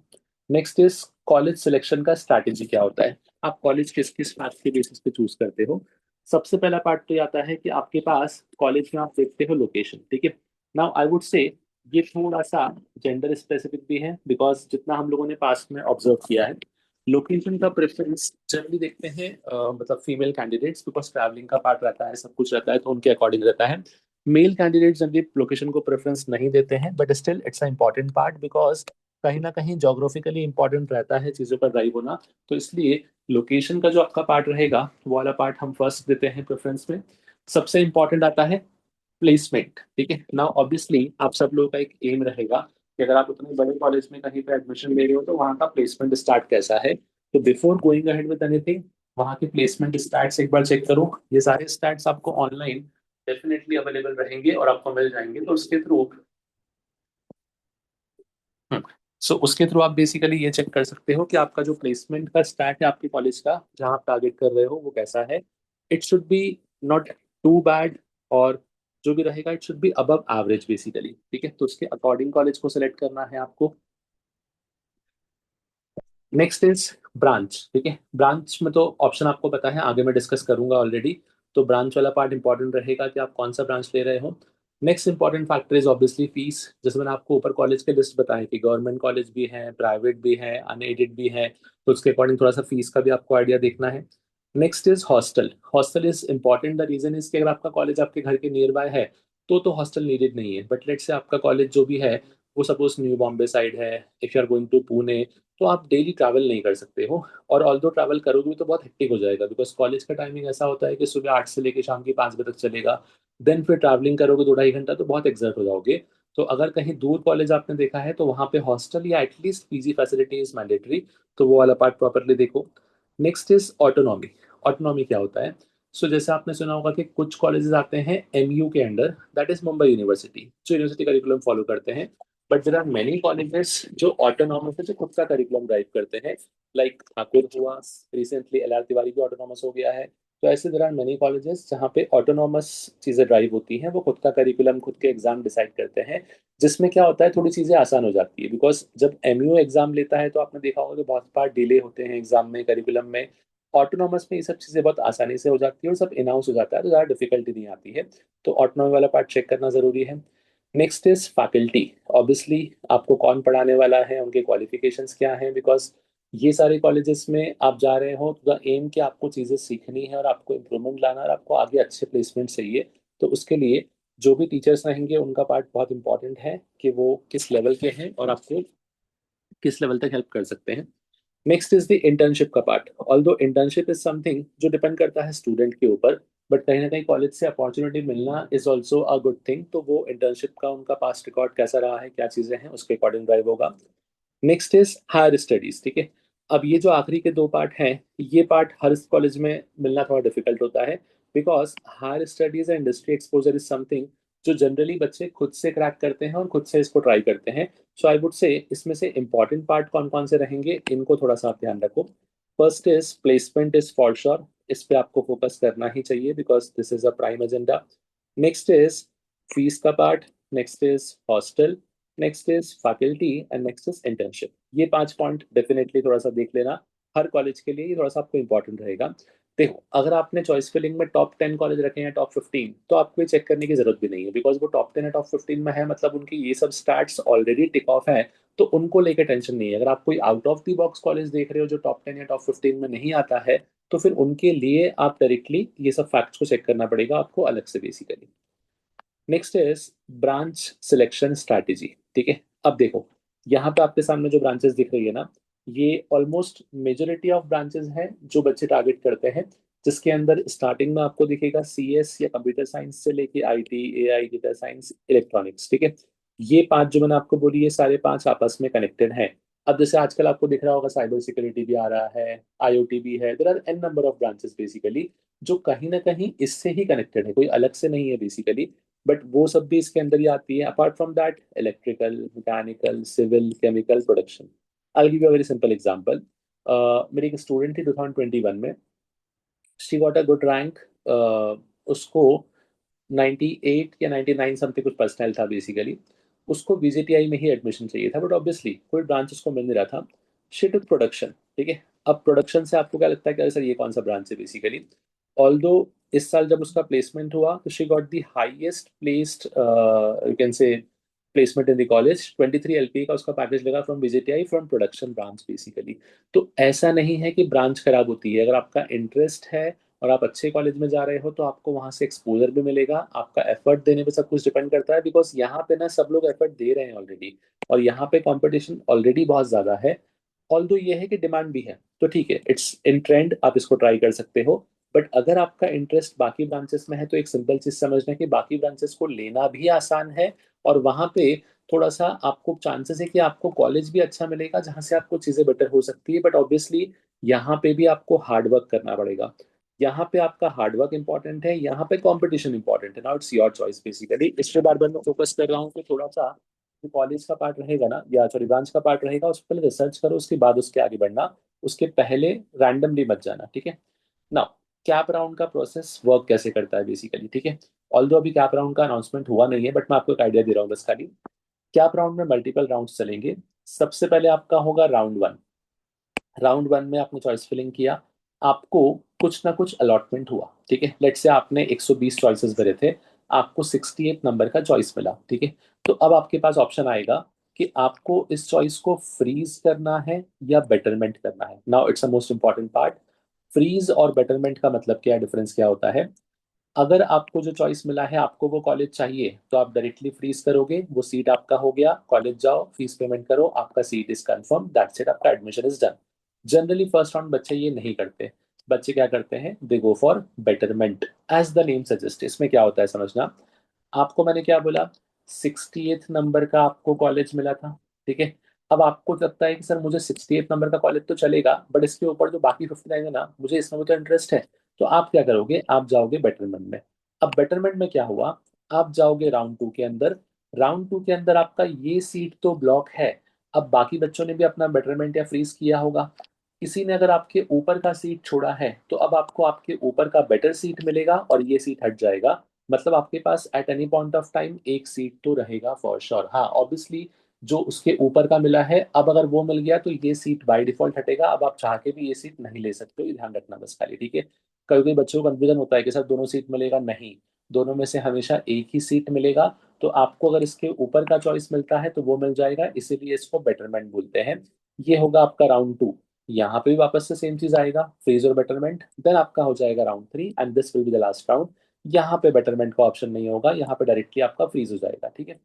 [SPEAKER 1] next is college selection का स्ट्रैटेजी क्या होता है, आप कॉलेज किस किस फैक्ट के बेसिस पे चूज करते हो। सबसे पहला पार्ट तो ये आता है कि आपके पास कॉलेज में आप देखते हो लोकेशन, ठीक है। नाउ आई वुड से ये थोड़ा सा जेंडर स्पेसिफिक भी है, बिकॉज जितना हम लोगों ने पास्ट में ऑब्जर्व किया है, लोकेशन का प्रेफरेंस जनरली देखते हैं मतलब फीमेल कैंडिडेट्स, बिकॉज ट्रैवलिंग का पार्ट रहता है, सब कुछ रहता है, तो उनके अकॉर्डिंग रहता है। मेल कैंडिडेट्स जनरली लोकेशन को प्रेफरेंस नहीं देते हैं, but still it's a important part, because कहीं ना कहीं जोग्राफिकली इंपॉर्टेंट रहता है चीज़ों का ड्राइव होना। तो इसलिए लोकेशन का जो आपका पार्ट रहेगा वो वाला पार्ट हम फर्स्ट देते हैं प्रेफरेंस में। सबसे इंपॉर्टेंट आता है प्लेसमेंट, ठीक है। नाउ ऑब्वियसली आप सब लोगों का एक एम रहेगा कि अगर आप उतने बड़े कॉलेज में कहीं पे एडमिशन ले रहे हो तो वहाँ का प्लेसमेंट स्टार्ट कैसा है। तो before going ahead with anything, वहाँ के प्लेसमेंट स्टैट्स एक बार चेक करो। ये सारे स्टैट्स आपको ऑनलाइन डेफिनेटली अवेलेबल रहेंगे और आपको मिल जाएंगे, तो उसके थ्रू सो उसके थ्रू आप बेसिकली ये चेक कर सकते हो कि आपका जो प्लेसमेंट का स्टैट है आपके कॉलेज का, जहाँ आप टारगेट कर रहे हो, वो कैसा है। It should be not too bad, और जो भी रहेगा it should be above average basically, ठीक है। तो उसके अकॉर्डिंग कॉलेज को सिलेक्ट करना है आपको। नेक्स्ट इज ब्रांच, ठीक है। ब्रांच में तो ऑप्शन आपको पता है, आगे मैं डिस्कस करूंगा ऑलरेडी। तो ब्रांच वाला पार्ट इंपॉर्टेंट रहेगा कि आप कौन सा ब्रांच ले रहे हो। Next important factor is obviously fees. जैसे मैंने आपको ऊपर कॉलेज के लिस्ट बताए कि गवर्नमेंट कॉलेज भी है, प्राइवेट भी है, अनएडेड भी है, तो उसके अकॉर्डिंग थोड़ा सा फीस का भी आपको आइडिया देखना है। Next is hostel. Hostel is important, the reason is कि अगर आपका कॉलेज आपके घर के नियर बाय है तो हॉस्टल नीडेड नहीं है, बट लेट से आपका कॉलेज जो भी है वो सपोज न्यू बॉम्बे साइड है, if you are going to Pune, तो आप डेली ट्रैवल नहीं कर सकते हो। और ऑल्दो ट्रैवल करोगे भी तो बहुत हेक्टिक हो जाएगा, बिकॉज कॉलेज का टाइमिंग ऐसा होता है कि सुबह 8 से लेकर शाम के 5 बजे तक चलेगा। देन फिर ट्रैवलिंग करोगे 2 ढाई घंटा, तो बहुत एग्जर्ट हो जाओगे। तो अगर कहीं दूर कॉलेज आपने देखा है तो वहाँ पे हॉस्टल या at least PG facility is mandatory. तो वो वाला पार्ट प्रॉपरली देखो। Next is autonomy. ऑटोनॉमी क्या होता है? जैसे आपने सुना होगा कि कुछ कॉलेजेस आते हैं एमयू के अंडर, दैट इज मुंबई यूनिवर्सिटी, जो यूनिवर्सिटी करिकुलम फॉलो करते हैं। But there are many colleges जो ऑटोनॉमस है, जो खुद का करिकुलम ड्राइव करते हैं, लाइक ठाकुर हुआ, रिसेंटली एल आर तिवारी भी ऑटोनॉमस हो गया है। तो ऐसे देर आर मेनी कॉलेजेस जहाँ पे ऑटोनॉमस चीज़ें ड्राइव होती हैं, वो खुद का करिकुलम खुद के एग्जाम डिसाइड करते हैं। जिसमें क्या होता है, थोड़ी चीज़ें आसान हो जाती है, बिकॉज जब एमयू एग्जाम लेता है तो आपने देखा होगा कि बहुत बार डिले होते हैं एग्जाम में, करिकुलम में। ऑटोनॉमस में ये सब चीज़ें बहुत आसानी से हो जाती है और सब इनाउंस हो जाता है, तो ज़्यादा डिफिकल्टी नहीं आती है। तो ऑटोनॉमी वाला पार्ट चेक करना ज़रूरी है। Next is faculty. ऑब्वियसली आपको कौन पढ़ाने वाला है, उनके क्वालिफिकेशंस क्या हैं, बिकॉज ये सारे कॉलेजेस में आप जा रहे हो तो द एम कि आपको चीज़ें सीखनी है और आपको इम्प्रूवमेंट लाना है और आपको आगे अच्छे प्लेसमेंट चाहिए। तो उसके लिए जो भी टीचर्स रहेंगे उनका पार्ट बहुत इंपॉर्टेंट है कि वो किस लेवल के हैं और आपको किस लेवल तक हेल्प कर सकते हैं। नेक्स्ट इज द इंटर्नशिप का part. Although internship is something जो डिपेंड करता है स्टूडेंट के ऊपर, बट कहीं ना कहीं कॉलेज से अपॉर्चुनिटी मिलना is also a good thing. तो वो इंटर्नशिप का उनका पास्ट रिकॉर्ड कैसा रहा है, क्या चीज़ें हैं, उसके अकॉर्डिंग ड्राइव होगा। नेक्स्ट इज हायर स्टडीज, ठीक है। अब ये जो आखिरी के दो पार्ट हैं, ये पार्ट हर कॉलेज में मिलना थोड़ा डिफिकल्ट होता है, because higher studies and industry exposure is something जो जनरली बच्चे खुद से क्रैक करते हैं और खुद से इसको ट्राई करते हैं। सो आई वुड से इसमें से इंपॉर्टेंट पार्ट कौन कौन से रहेंगे, इनको थोड़ा सा आप ध्यान रखो। First is placement is for sure, इस पे आपको फोकस करना ही चाहिए, because this is a prime agenda. Next is fees का part. Next is hostel. Next is faculty and next is internship. ये 5 पॉइंट डेफिनेटली थोड़ा सा देख लेना, हर कॉलेज के लिए ये थोड़ा सा आपको इंपॉर्टेंट रहेगा। देखो, अगर आपने चॉइस फिलिंग में टॉप 10 कॉलेज रखे हैं, टॉप 15, तो आपको ये चेक करने की जरूरत भी नहीं है, बिकॉज वो टॉप 10 या टॉप 15 में है, मतलब उनकी ये सब स्टैट्स ऑलरेडी टिक ऑफ है। तो उनको लेकर टेंशन नहीं है। अगर आप कोई out of the box college देख रहे हो जो टॉप 10 या टॉप 15 में नहीं आता है, तो फिर उनके लिए आप डायरेक्टली ये सब फैक्ट्स को चेक करना पड़ेगा आपको अलग से basically. Next is branch selection strategy, ठीक है। अब देखो, यहाँ पे आपके सामने जो ब्रांचेस दिख रही है ना, ये ऑलमोस्ट मेजोरिटी ऑफ ब्रांचेस हैं जो बच्चे टारगेट करते हैं। जिसके अंदर स्टार्टिंग में आपको दिखेगा सीएस या कंप्यूटर साइंस से लेके IT, AI, data science, electronics, ठीक है। ये 5 जो मैंने आपको बोली, ये सारे 5 आपस में कनेक्टेड हैं। अब जैसे आजकल आपको दिख रहा होगा साइबर सिक्योरिटी भी आ रहा है, आईओटी भी है, there are an number of branches basically जो कहीं ना कहीं इससे ही कनेक्टेड है, कोई अलग से नहीं है बेसिकली। बट वो सब भी इसके अंदर ही आती है। Apart from that, electrical, mechanical, civil, chemical, production. I give you a very simple example. मेरी एक स्टूडेंट थी 2021 में, she got a good rank. उसको 98 या 99 समथिंग कुछ पर्सनल था बेसिकली। उसको VJTI में ही एडमिशन चाहिए था, बट ऑब्वियसली कोई ब्रांच उसको मिल नहीं रहा था। शी टुक प्रोडक्शन, ठीक है। अब प्रोडक्शन से आपको क्या लगता है कि अरे सर ये कौन सा ब्रांच है बेसिकली? ऑल्दो इस साल जब उसका प्लेसमेंट हुआ तो she got the highest placed, you can say, placement in the college. 23 LPA का उसका पैकेज लगा from VJTI, from production branch basically. तो ऐसा नहीं है कि ब्रांच खराब होती है। अगर आपका इंटरेस्ट है और आप अच्छे कॉलेज में जा रहे हो तो आपको वहां से एक्सपोजर भी मिलेगा। आपका एफर्ट देने पे सब कुछ डिपेंड करता है, बिकॉज यहाँ पे ना सब लोग एफर्ट दे रहे हैं ऑलरेडी, और यहाँ पे कंपटीशन ऑलरेडी बहुत ज्यादा है। ऑल्दो ये है कि डिमांड भी है, तो ठीक है, इट्स इन ट्रेंड, आप इसको ट्राई कर सकते हो। बट अगर आपका इंटरेस्ट बाकी ब्रांचेस में है तो एक सिंपल चीज समझना है कि बाकी ब्रांचेस को लेना भी आसान है, और वहां पे थोड़ा सा आपको चांसेस है कि आपको कॉलेज भी अच्छा मिलेगा जहां से आपको चीजें बेटर हो सकती है। बट ऑब्वियसली यहाँ पे भी आपको हार्ड वर्क करना पड़ेगा। यहाँ पे आपका हार्डवर्क इंपॉर्टेंट है, यहाँ पे कंपटीशन इंपॉर्टेंट है। Now it's your choice basically. इस पे बार बार मैं फोकस कर रहा हूँ कि थोड़ा सा जो कॉलेज का पार्ट रहेगा ना, या सॉरी ब्रांच का पार्ट रहेगा, उस पर पहले रिसर्च करो, उसके बाद उसके आगे बढ़ना। उसके पहले रैंडमली मत जाना, ठीक है। नाउ कैप राउंड का प्रोसेस वर्क कैसे करता है बेसिकली, ठीक है। ऑल्दो अभी कैप राउंड का अनाउंसमेंट हुआ नहीं है, बट मैं आपको एक आइडिया दे रहा हूँ बस खाली। कैप राउंड में मल्टीपल राउंड चलेंगे। सबसे पहले आपका होगा राउंड 1। राउंड 1 में आपने चॉइस फिलिंग किया, आपको कुछ ना कुछ अलॉटमेंट हुआ, ठीक है। लेट्स से आपने 120 चॉइसेस भरे थे, आपको 68 नंबर का चॉइस मिला, ठीक है। तो अब आपके पास ऑप्शन आएगा कि आपको इस चॉइस को फ्रीज करना है या बेटरमेंट करना है। Now it's the most important part. Freeze और बेटरमेंट का मतलब क्या, डिफरेंस क्या होता है? अगर आपको जो चॉइस मिला है, आपको वो कॉलेज चाहिए, तो आप डायरेक्टली फ्रीज करोगे, वो सीट आपका हो गया, कॉलेज जाओ, फीस पेमेंट करो, आपका seat is confirm, that's it, आपका admission is done. Generally first round बच्चे ये नहीं करते। बच्चे क्या करते हैं? They go for betterment, as the name suggest. इसमें क्या होता है समझना। आपको मैंने क्या बोला, 68 नंबर का आपको कॉलेज मिला था, ठीक है। अब आपको लगता है कि सर मुझे 68 नंबर का कॉलेज तो चलेगा, बट इसके ऊपर जो बाकी 59 है ना, मुझे इसमें तो इंटरेस्ट है। तो आप क्या करोगे, आप जाओगे बेटरमेंट में। अब बेटरमेंट में क्या हुआ, आप जाओगे राउंड 2 के अंदर। राउंड 2 के अंदर आपका ये सीट तो ब्लॉक है। अब बाकी बच्चों ने भी अपना बेटरमेंट या फ्रीज किया होगा, किसी ने अगर आपके ऊपर का सीट छोड़ा है, तो अब आपको आपके ऊपर का बेटर सीट मिलेगा और ये सीट हट जाएगा। मतलब आपके पास at any point of time एक सीट तो रहेगा फॉर श्योर। हाँ ऑब्वियसली जो उसके ऊपर का मिला है, अब अगर वो मिल गया तो ये सीट बाय डिफॉल्ट हटेगा। अब आप चाह के भी ये सीट नहीं ले सकते हो, ये ध्यान रखना बस खाली, ठीक है। कभी कभी बच्चों को कंफ्यूजन होता है कि सर दोनों सीट मिलेगा, नहीं, दोनों में से हमेशा एक ही सीट मिलेगा। तो आपको अगर इसके ऊपर का चॉइस मिलता है तो वो मिल जाएगा, इसीलिए इसको बेटरमेंट बोलते हैं। ये होगा आपका राउंड 2। यहाँ पे भी वापस से सेम चीज आएगा, फ्रीज और बेटरमेंट। देन आपका हो जाएगा round 3 and this will be the last round. यहाँ पे बेटरमेंट का ऑप्शन नहीं होगा, यहाँ पे डायरेक्टली आपका फ्रीज हो जाएगा, ठीक है।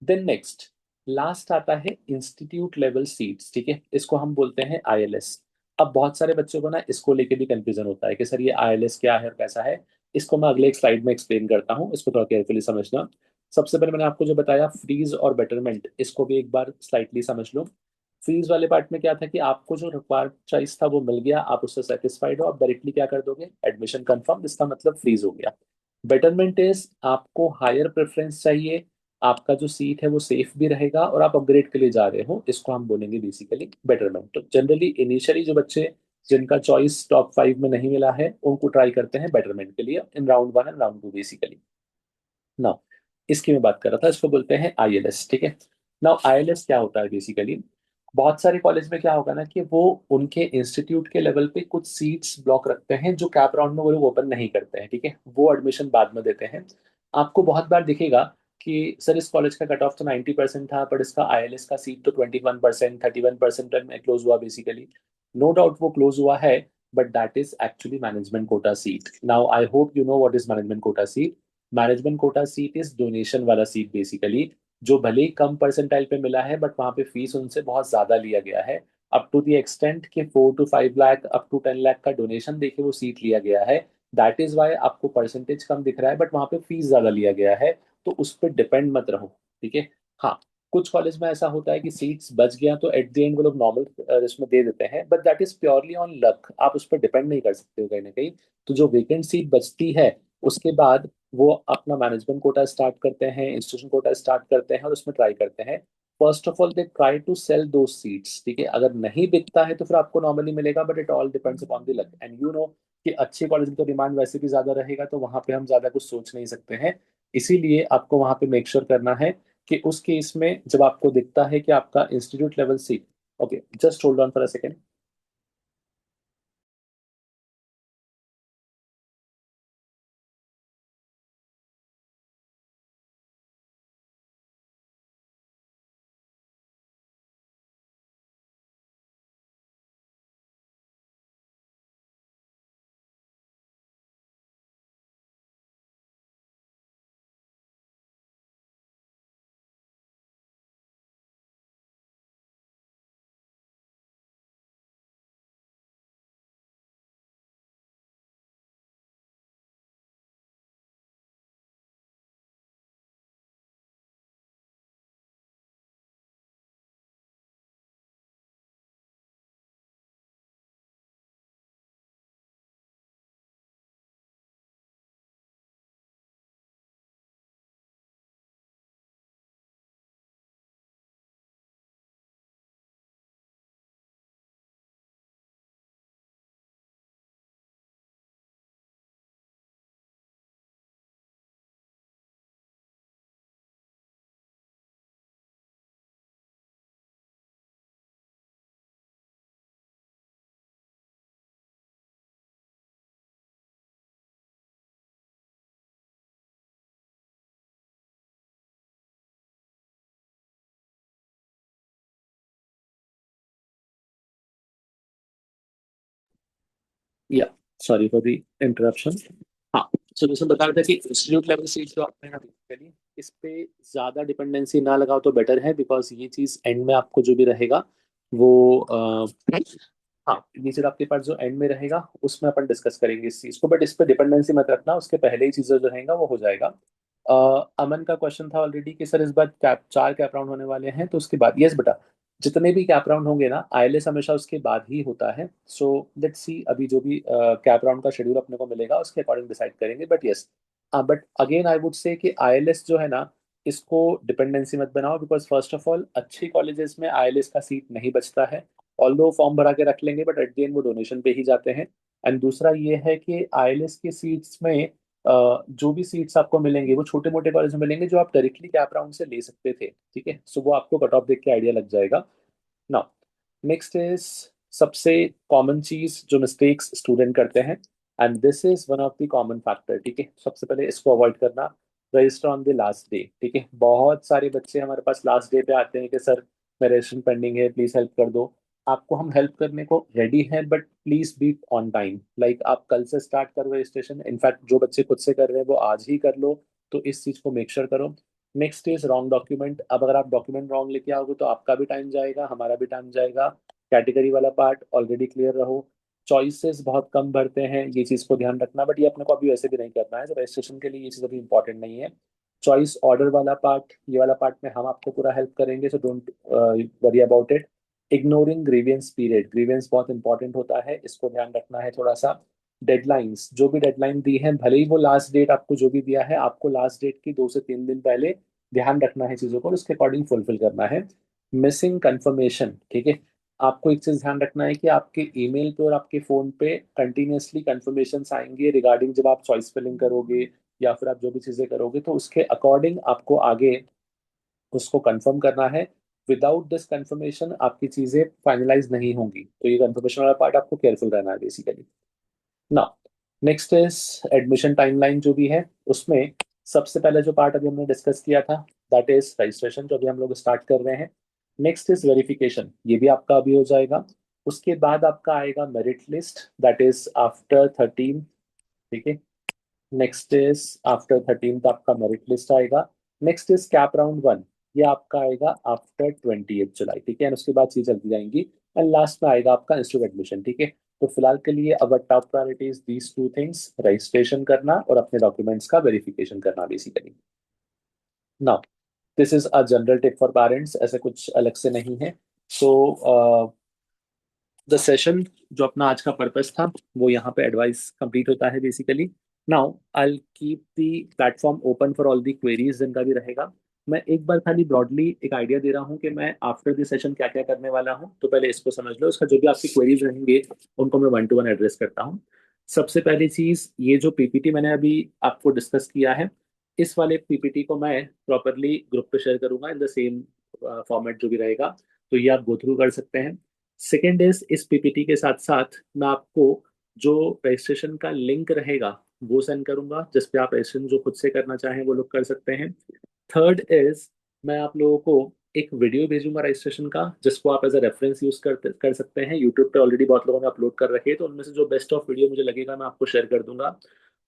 [SPEAKER 1] देन नेक्स्ट, लास्ट आता है इंस्टीट्यूट लेवल सीट्स, ठीक है। इसको हम बोलते हैं ILS। अब बहुत सारे बच्चों को ना इसको लेके भी कंफ्यूजन होता है कि सर ये ILS क्या है और कैसा है। इसको मैं अगले एक स्लाइड में एक्सप्लेन करता हूँ, इसको थोड़ा केयरफुली समझना। सबसे पहले मैंने आपको जो बताया फ्रीज और बेटरमेंट, इसको भी एक बार स्लाइटली समझ लो। फ्रीज वाले पार्ट में क्या था कि आपको जो रिक्वायर्ड चॉइस था वो मिल गया, आप उससे सेटिस्फाइड हो, आप डायरेक्टली क्या कर दोगे, एडमिशन कंफर्म, इसका मतलब फ्रीज हो गया। बेटरमेंट इज आपको हायर प्रेफरेंस चाहिए, आपका जो सीट है वो सेफ भी रहेगा और आप अपग्रेड के लिए जा रहे हो, इसको हम बोलेंगे बेसिकली बेटरमेंट। तो जनरली इनिशियली जो बच्चे जिनका चॉइस टॉप 5 में नहीं मिला है उनको ट्राई करते हैं बेटरमेंट के लिए in round 1 and round 2 basically. Now इसकी मैं बात कर रहा था, इसको बोलते हैं ILS, ठीक है। नाउ ILS क्या होता है बेसिकली? बहुत सारे कॉलेज में क्या होगा ना कि वो उनके इंस्टीट्यूट के लेवल पे कुछ सीट्स ब्लॉक रखते हैं जो कैप राउंड में वो लोग ओपन नहीं करते हैं, ठीक है। वो एडमिशन बाद में देते हैं। आपको बहुत बार दिखेगा कि सर इस कॉलेज का कट ऑफ तो 90% था, बट इसका ILS का सीट तो 21%, 31% में क्लोज हुआ बेसिकली। नो डाउट वो क्लोज हुआ है, but that is actually management quota seat. Now I hope you know what is management quota seat. Management quota seat is donation वाला सीट बेसिकली, जो भले ही कम परसेंटाइल पे मिला है, बट वहां पे फीस उनसे बहुत ज्यादा लिया गया है। अप टू द एक्सटेंट के 4 to 5 lakh, up to 10 lakh का डोनेशन देके वो सीट लिया गया है। दैट इज वाई आपको परसेंटेज कम दिख रहा है, बट वहां पे फीस ज्यादा लिया गया है। तो उस पर डिपेंड मत रहो, ठीक है। हाँ कुछ कॉलेज में ऐसा होता है कि सीट्स बच गया तो एट द एंड वो लोग नॉर्मल इसमें दे देते हैं, but that is purely on luck, आप उस पर डिपेंड नहीं कर सकते हो कहीं ना कहीं। तो जो वेकेंट सीट बचती है उसके बाद वो अपना मैनेजमेंट कोटा स्टार्ट करते हैं, इंस्टीट्यूशन कोटा स्टार्ट करते हैं और उसमें ट्राई करते हैं। First of all they try to sell the seats, ठीक है। अगर नहीं बिकता है तो फिर आपको नॉर्मली मिलेगा, but it all depends upon the luck, and you know कि अच्छे कॉलेज में तो डिमांड वैसे भी ज्यादा रहेगा, तो वहां पे हम ज्यादा कुछ सोच नहीं सकते हैं। इसीलिए आपको वहां पे मेक श्योर करना है कि उस केस में जब आपको दिखता है कि आपका institute level seat, okay just hold on for a second. या सॉरी फॉर द इंटरप्शन। हाँ, सो जैसे बता रहा था कि इंस्टीट्यूट लेवल सीट जो आपने यहाँ बेसिकली इस पे ज्यादा डिपेंडेंसी ना लगाओ तो बेटर है, बिकॉज ये चीज एंड में आपको जो भी रहेगा वो हाँ, ये चीज आपके पास जो एंड में रहेगा उसमें अपन डिस्कस करेंगे इस चीज को, बट इस पे डिपेंडेंसी मत रखना, उसके पहले ही चीजें जो रहेगा वो हो जाएगा। अमन का क्वेश्चन था ऑलरेडी कि सर इस बार कैप 4 कैप राउंड होने वाले हैं, तो उसके बाद यस बेटा, जितने भी कैप राउंड होंगे ना आईएलएस हमेशा उसके बाद ही होता है। सो लेट्स सी अभी जो भी कैप राउंड का शेड्यूल अपने को मिलेगा उसके अकॉर्डिंग डिसाइड करेंगे, but yes. But again I would say कि आईएलएस जो है ना, इसको डिपेंडेंसी मत बनाओ, बिकॉज फर्स्ट ऑफ ऑल अच्छी कॉलेजेस में आईएलएस का सीट नहीं बचता है। ऑल्दो फॉर्म भरा के रख लेंगे, बट एट द एंड वो डोनेशन पे ही जाते हैं। एंड दूसरा ये है कि आईएलएस के सीट्स में जो भी सीट्स आपको मिलेंगे वो छोटे मोटे कॉलेज में मिलेंगे जो आप डायरेक्टली कैप राउंड से ले सकते थे, ठीक है। सो वो आपको कट ऑफ देख के आइडिया लग जाएगा। नाउ नेक्स्ट इज सबसे कॉमन चीज जो मिस्टेक्स स्टूडेंट करते हैं, and this is one of the common factor, ठीक है। सबसे पहले इसको अवॉइड करना, register on the last day, ठीक है। बहुत सारे बच्चे हमारे पास लास्ट डे पे आते हैं कि सर मेरा रजिस्ट्रेशन पेंडिंग है, प्लीज हेल्प कर दो। आपको हम हेल्प करने को रेडी हैं, but please be on time. Like आप कल से स्टार्ट करो रजिस्ट्रेशन, इनफैक्ट जो बच्चे खुद से कर रहे हैं वो आज ही कर लो, तो इस चीज को मेक श्योर करो। Next is wrong document. अब अगर आप डॉक्यूमेंट रॉन्ग लेके आओगे तो आपका भी टाइम जाएगा, हमारा भी टाइम जाएगा। कैटेगरी वाला पार्ट ऑलरेडी क्लियर रहो। चॉइसेस बहुत कम भरते हैं, ये चीज को ध्यान रखना, बट ये अपने को अभी वैसे भी नहीं करना है, तो रजिस्ट्रेशन के लिए ये चीज अभी इंपॉर्टेंट नहीं है। चॉइस ऑर्डर वाला पार्ट, ये वाला पार्ट में हम आपको पूरा हेल्प करेंगे, so don't worry about it. Ignoring grievance period, grievance बहुत इंपॉर्टेंट होता है, इसको ध्यान रखना है थोड़ा सा। डेडलाइंस, जो भी डेडलाइन दी है, भले ही वो लास्ट डेट आपको जो भी दिया है, आपको लास्ट डेट की 2 से 3 दिन पहले ध्यान रखना है चीजों को और उसके अकॉर्डिंग फुलफिल करना है। मिसिंग कंफर्मेशन, ठीक है। आपको एक चीज ध्यान रखना है कि आपके ईमेल पे और आपके फोन पे कंटिन्यूअसली कंफर्मेशन आएंगे रिगार्डिंग जब आप चॉइस फिलिंग करोगे या फिर आप जो भी चीजें करोगे, तो उसके अकॉर्डिंग आपको आगे उसको कंफर्म करना है। विदाउट दिस कंफर्मेशन आपकी चीजें फाइनलाइज नहीं होंगी, तो ये कंफर्मेशन वाला पार्ट आपको केयरफुल रहना है बेसिकली। ना नेक्स्ट इज एडमिशन टाइमलाइन जो भी है उसमें सबसे पहले जो पार्ट अभी हमने डिस्कस किया था, दैट इज रजिस्ट्रेशन, जो अभी हम लोग स्टार्ट कर रहे हैं। नेक्स्ट इज वेरिफिकेशन, ये भी आपका अभी हो जाएगा। उसके बाद आपका आएगा merit list, that is after 13, ठीक है। नेक्स्ट इज आफ्टर 13 आपका मेरिट लिस्ट आएगा। नेक्स्ट इज कैप राउंड 1, ये आपका आएगा आफ्टर 28 जुलाई, ठीक है। एंड उसके बाद चीज चलती जाएंगी, एंड लास्ट में आएगा आपका इंस्टीट्यूट एडमिशन, ठीक है। तो फिलहाल के लिए our top priorities these 2 things, registration करना और अपने डॉक्यूमेंट्स का वेरिफिकेशन करना basically. Now this is a general tip for parents, ऐसे कुछ अलग से नहीं है। सो द सेशन जो अपना आज का पर्पस था वो यहाँ पे एडवाइस कंप्लीट होता है basically. Now I keep the platform open for all the queries जिनका भी रहेगा। मैं एक बार खाली ब्रॉडली एक आइडिया दे रहा हूँ कि मैं आफ्टर दिस सेशन क्या क्या करने वाला हूँ, तो पहले इसको समझ लो। इसका जो भी आपकी क्वेरीज रहेंगे उनको मैं वन टू वन एड्रेस करता हूँ। सबसे पहली चीज, ये जो पीपीटी मैंने अभी आपको डिस्कस किया है, इस वाले पीपीटी को मैं प्रॉपरली ग्रुप पे शेयर करूंगा इन द सेम फॉर्मेट जो भी रहेगा, तो ये आप गो थ्रू कर सकते हैं। सेकेंड इज, इस पीपीटी के साथ साथ मैं आपको जो रजिस्ट्रेशन का लिंक रहेगा वो सेंड करूंगा, जिस पे आप रजिस्ट्रेशन जो खुद से करना चाहें वो लोग कर सकते हैं। थर्ड इज, मैं आप लोगों को एक वीडियो भेजूंगा रजिस्ट्रेशन का, जिसको आप एज अ रेफरेंस यूज कर सकते हैं। यूट्यूब पे ऑलरेडी बहुत लोगों ने अपलोड कर रखे हैं, तो उनमें से जो बेस्ट ऑफ वीडियो मुझे लगेगा मैं आपको शेयर कर दूंगा।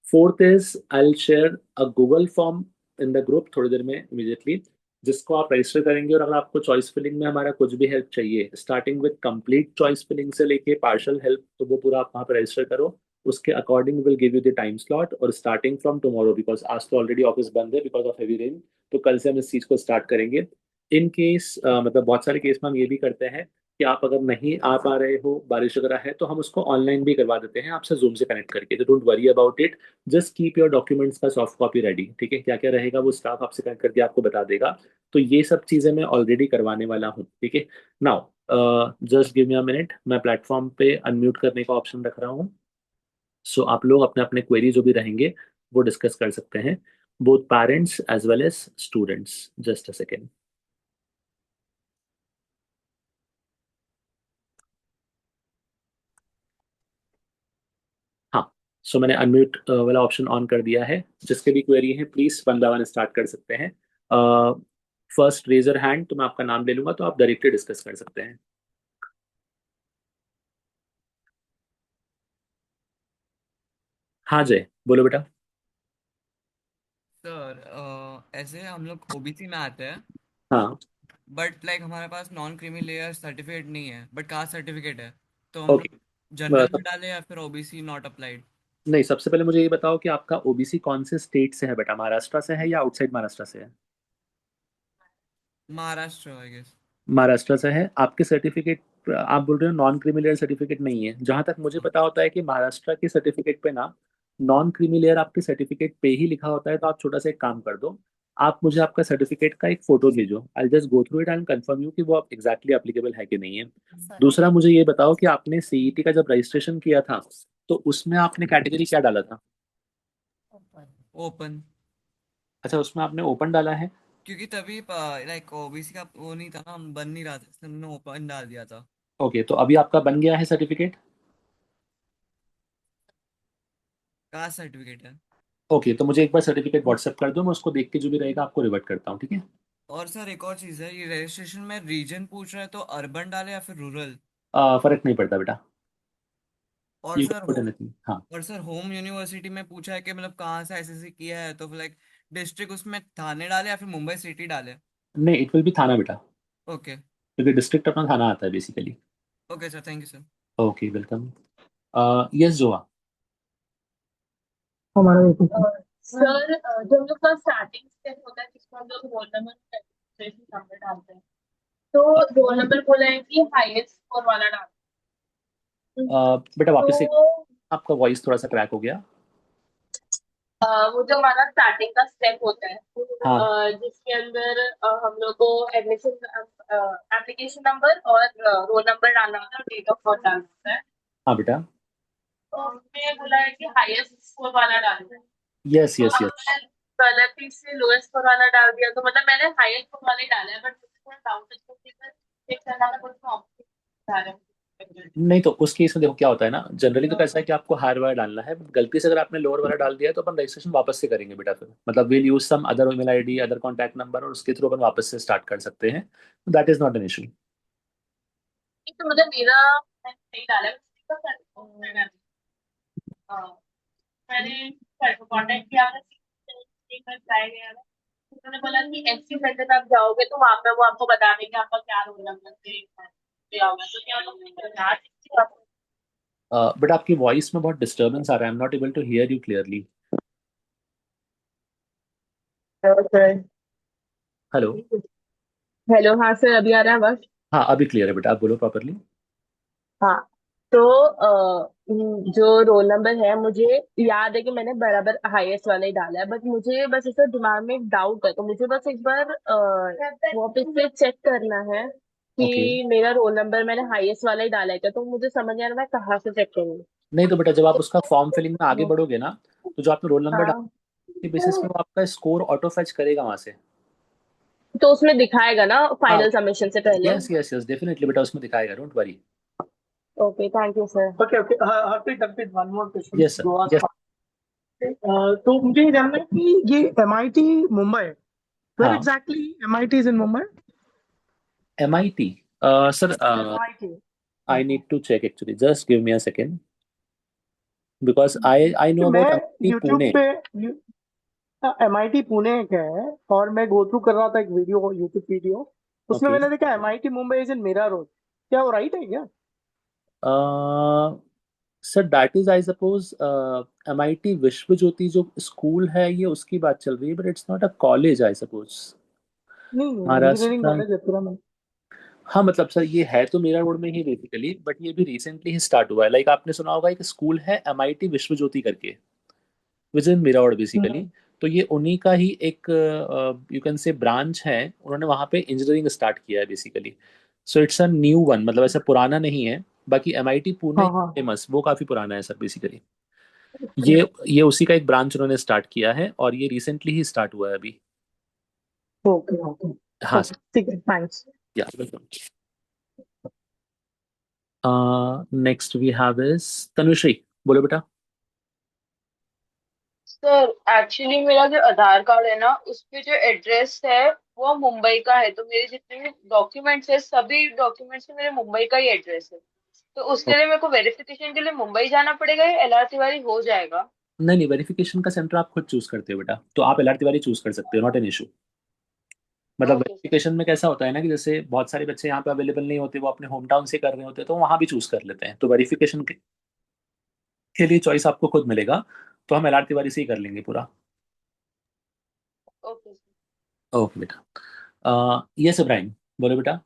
[SPEAKER 1] Fourth is, I will share a Google form in the group थोड़ी देर में इमीडिएटली, जिसको आप रजिस्टर करेंगे। और अगर आपको चॉइस फिलिंग में हमारा कुछ भी हेल्प चाहिए, starting with complete choice filling से लेके पार्शियल हेल्प, तो वो पूरा आप वहाँ पे रजिस्टर करो। उसके according will give you the time slot, और स्टार्टिंग फ्रॉम टुमारो, बिकॉज आज तो ऑलरेडी ऑफिस बंद है बिकॉज ऑफ हेवी रेन, तो कल से हम इस चीज़ को स्टार्ट करेंगे। इन केस मतलब बहुत सारे केस में हम ये भी करते हैं कि आप अगर नहीं आ पा रहे हो, बारिश वगैरह है, तो हम उसको ऑनलाइन भी करवा देते हैं आपसे जूम से कनेक्ट करके, तो don't worry about it. Just keep your documents का सॉफ्ट कॉपी रेडी, ठीक है? क्या क्या रहेगा वो स्टाफ आपसे कनेक्ट करके आपको बता देगा। तो ये सब चीज़ें मैं ऑलरेडी करवाने वाला हूँ, ठीक है? Now just give me a minute, मैं प्लेटफॉर्म पे अनम्यूट करने का ऑप्शन रख रहा हूँ। सो आप लोग अपने अपने क्वेरी जो भी रहेंगे वो डिस्कस कर सकते हैं, both parents as well as students. Just a second. हाँ, सो मैंने अनम्यूट वाला ऑप्शन ऑन कर दिया है। जिसके भी क्वेरी है please one by one start कर सकते हैं। फर्स्ट रेजर हैंड, तो मैं आपका नाम ले लूंगा तो आप डायरेक्टली डिस्कस कर सकते हैं। हाँ जय, बोलो बेटा।
[SPEAKER 2] सर ऐसे हम लोग ओबीसी में आते हैं,
[SPEAKER 1] हाँ।
[SPEAKER 2] बट लाइक हमारे पास नॉन क्रीमी लेयर सर्टिफिकेट नहीं है बट कास्ट सर्टिफिकेट है। तो हम
[SPEAKER 1] ओके।
[SPEAKER 2] लोग जनरल में डालें या फिर ओबीसी नॉट अप्लाइड?
[SPEAKER 1] नहीं, सबसे पहले मुझे ये बताओ कि आपका ओबीसी कौन से स्टेट से है बेटा? महाराष्ट्र से है या आउटसाइड महाराष्ट्र से है?
[SPEAKER 2] Maharashtra I guess.
[SPEAKER 1] महाराष्ट्र से है। आपके सर्टिफिकेट, आप बोल रहे हो नॉन क्रीमी लेयर सर्टिफिकेट नहीं है। जहां तक मुझे पता होता है कि महाराष्ट्र के सर्टिफिकेट पे ना नॉन क्रीमी लेयर आपके सर्टिफिकेट पे ही लिखा होता है। तो आप छोटा सा एक काम कर दो, आप मुझे आपका सर्टिफिकेट का एक फोटो भेजो। I just go through it and confirm you कि वो आप एग्जैक्टली एप्लीकेबल है कि नहीं है। दूसरा मुझे ये बताओ कि आपने सीईटी का जब रजिस्ट्रेशन किया था तो उसमें आपने कैटेगरी क्या डाला था?
[SPEAKER 2] ओपन।
[SPEAKER 1] अच्छा, उसमें आपने ओपन डाला है।
[SPEAKER 2] क्योंकि तभी लाइक ओबीसी का वो नहीं था ना, बन नहीं रहा था, इसलिए हमने ओपन डाल दिया था।
[SPEAKER 1] ओके, तो अभी आपका बन गया है सर्टिफिकेट।
[SPEAKER 2] कास्ट सर्टिफिकेट है।
[SPEAKER 1] ओके, तो मुझे एक बार सर्टिफिकेट व्हाट्सएप कर दो, मैं उसको देख के जो भी रहेगा आपको रिवर्ट करता हूँ, ठीक है?
[SPEAKER 2] और सर एक और चीज़ है, ये रजिस्ट्रेशन में रीजन पूछ रहा है तो अर्बन डाले या फिर रूरल?
[SPEAKER 1] फर्क नहीं पड़ता बेटा।
[SPEAKER 2] और
[SPEAKER 1] you
[SPEAKER 2] sir
[SPEAKER 1] can put anything, हाँ।
[SPEAKER 2] और सर होम यूनिवर्सिटी में पूछा है कि मतलब कहाँ से एसएससी किया है, तो लाइक डिस्ट्रिक्ट उसमें थाने डाले या फिर मुंबई सिटी डाले?
[SPEAKER 1] नहीं, इट विल बी थाना बेटा,
[SPEAKER 2] ओके।
[SPEAKER 1] क्योंकि डिस्ट्रिक्ट अपना थाना आता है basically.
[SPEAKER 2] Okay sir, thank you sir.
[SPEAKER 1] Okay, welcome. Yes जोआ।
[SPEAKER 3] हमारा सर जो हम लोग का स्टार्टिंग स्टेप होता है जिसको हम लोग रोल नंबर रजिस्ट्रेशन नंबर डालते हैं, तो रोल नंबर बोला है कि हाईएस्ट स्कोर वाला डालते हैं।
[SPEAKER 1] बेटा वापस से,
[SPEAKER 3] तो
[SPEAKER 1] आपका वॉइस थोड़ा सा क्रैक हो गया।
[SPEAKER 3] वो जो हमारा स्टार्टिंग का स्टेप होता है,
[SPEAKER 1] हाँ।
[SPEAKER 3] जिसके अंदर हम लोग को एडमिशन एप्लीकेशन नंबर और रोल नंबर डालना होता है और डेट ऑफ बर्थ डालना होता है।
[SPEAKER 1] हाँ बेटा।
[SPEAKER 3] तो उसमें बोला है कि हाईएस्ट स्कोर वाला डालना है।
[SPEAKER 1] यस
[SPEAKER 3] तो
[SPEAKER 1] यस
[SPEAKER 3] अब
[SPEAKER 1] यस।
[SPEAKER 3] मैं गलती से लोएस्ट स्कोर वाला डाल दिया, तो मतलब मैंने हाईएस्ट स्कोर वाला ही डाला है, बट मुझे थोड़ा डाउट है क्योंकि चेक करना था, कुछ ऑप्शन बता रहे हैं।
[SPEAKER 1] नहीं, तो उस केस में देखो क्या होता है ना, जनरली तो कैसा है कि आपको हायर वाला डालना है। गलती से अगर आपने लोअर वाला डाल दिया है तो अपन रजिस्ट्रेशन वापस से करेंगे बेटा। फिर मतलब will use some other email ID, other contact number, और उसके थ्रू अपन वापस से स्टार्ट कर सकते हैं। That is not an issue.
[SPEAKER 3] तो मतलब मेरा मैंने सही डाला है, उसका मैंने मैंने कांटेक्ट किया था, ट्राई किया था। उन्होंने बोला कि एससी सेंटर आप जाओगे तो वहां पे वो आपको बता देंगे आपका क्या रोल नंबर से क्या होगा, तो क्या लोग बता सकते हो आपको?
[SPEAKER 1] बट आपकी वॉइस में बहुत डिस्टर्बेंस आ रहा है। I am not able to hear you clearly.
[SPEAKER 3] Sir
[SPEAKER 1] hello.
[SPEAKER 3] Hello, हाँ सर, अभी आ रहा है आवाज?
[SPEAKER 1] हाँ, अभी क्लियर है बेटा, आप बोलो प्रॉपरली।
[SPEAKER 3] हाँ, तो जो रोल नंबर है, मुझे याद है कि मैंने बराबर हाईएस्ट वाला ही डाला है, बट मुझे बस ऐसा दिमाग में एक डाउट है, तो मुझे बस एक बार वापस से चेक करना है
[SPEAKER 1] ओके।
[SPEAKER 3] कि मेरा रोल नंबर मैंने हाईएस्ट वाला ही डाला है क्या। तो मुझे समझ नहीं आ रहा मैं कहाँ से चेक करूँ।
[SPEAKER 1] नहीं तो बेटा, जब आप उसका फॉर्म फिलिंग में आगे बढ़ोगे ना, तो जो आपने रोल नंबर
[SPEAKER 3] हाँ,
[SPEAKER 1] डाला के बेसिस पे वो आपका स्कोर ऑटो फेच करेगा वहां से।
[SPEAKER 3] तो उसमें दिखाएगा ना
[SPEAKER 1] हाँ,
[SPEAKER 3] फाइनल सबमिशन से पहले।
[SPEAKER 1] यस यस यस, डेफिनेटली बेटा, उसमें दिखाएगा, don't worry.
[SPEAKER 3] Okay, thank you sir.
[SPEAKER 4] Okay, okay. Harpreet, one more question.
[SPEAKER 1] Yes sir,
[SPEAKER 4] Go on.
[SPEAKER 1] Yes.
[SPEAKER 4] तो मुझे ये जानना है कि ये MIT मुंबई, where
[SPEAKER 1] हाँ,
[SPEAKER 4] exactly MIT is in Mumbai?
[SPEAKER 1] MIT, sir,
[SPEAKER 4] MIT.
[SPEAKER 1] I need to check actually, just give me a second, because I know
[SPEAKER 4] मैं
[SPEAKER 1] अबाउट MIT
[SPEAKER 4] YouTube
[SPEAKER 1] पुणे।
[SPEAKER 4] पे MIT पुणे का है, और मैं गो थ्रू कर रहा था एक वीडियो, यूट्यूब वीडियो, उसमें
[SPEAKER 1] ओके।
[SPEAKER 4] मैंने देखा MIT Mumbai is in Mira road. क्या वो राइट है क्या?
[SPEAKER 1] Sir that is I suppose MIT Vishwa ज्योति जो स्कूल है, ये उसकी बात चल रही है, but it's not a college I suppose.
[SPEAKER 4] नहीं, इंजीनियरिंग
[SPEAKER 1] महाराष्ट्र।
[SPEAKER 4] कॉलेज है पूरा में।
[SPEAKER 1] हाँ मतलब सर, ये है तो मीरा रोड में ही बेसिकली, बट ये भी रिसेंटली ही स्टार्ट हुआ है। लाइक आपने सुना होगा, एक स्कूल है MIT विश्व ज्योति करके, विच इन मीरा रोड बेसिकली। तो ये उन्हीं का ही एक, यू कैन से, ब्रांच है। उन्होंने वहाँ पे इंजीनियरिंग स्टार्ट किया है basically. So it's a new one, मतलब ऐसा पुराना नहीं है। बाकी MIT पुणे
[SPEAKER 4] हाँ हाँ।
[SPEAKER 1] फेमस, वो काफ़ी पुराना है सर बेसिकली। ये उसी का एक ब्रांच उन्होंने स्टार्ट किया है, और ये रिसेंटली ही स्टार्ट हुआ है अभी।
[SPEAKER 4] ओके ओके
[SPEAKER 1] हाँ
[SPEAKER 4] ओके,
[SPEAKER 1] सर।
[SPEAKER 4] ठीक है, thanks.
[SPEAKER 1] Yeah welcome. Next we have is Tanushree. बोलो बेटा।
[SPEAKER 3] सर एक्चुअली मेरा जो आधार कार्ड है ना, उस पे जो एड्रेस है वो मुंबई का है, तो मेरे जितने भी डॉक्यूमेंट्स है, सभी डॉक्यूमेंट्स में मेरे मुंबई का ही एड्रेस है। तो उसके लिए मेरे को वेरिफिकेशन के लिए मुंबई जाना पड़ेगा या LR तिवारी हो जाएगा?
[SPEAKER 1] नहीं नहीं, वेरिफिकेशन का सेंटर आप खुद चूज करते हो बेटा, तो आप LR तिवारी चूज कर सकते हो, नॉट एन इशू। मतलब
[SPEAKER 3] ओके सर।
[SPEAKER 1] वेरिफिकेशन में कैसा होता है ना, कि जैसे बहुत सारे बच्चे यहाँ पे अवेलेबल नहीं होते, वो अपने होम टाउन से कर रहे होते हैं, तो वहाँ भी चूज कर लेते हैं। तो वेरिफिकेशन के लिए चॉइस आपको खुद मिलेगा। तो हम LR तिवारी से ही कर लेंगे पूरा।
[SPEAKER 3] Okay sir.
[SPEAKER 1] ओके बेटा। यस इब्राहिम, बोलो बेटा।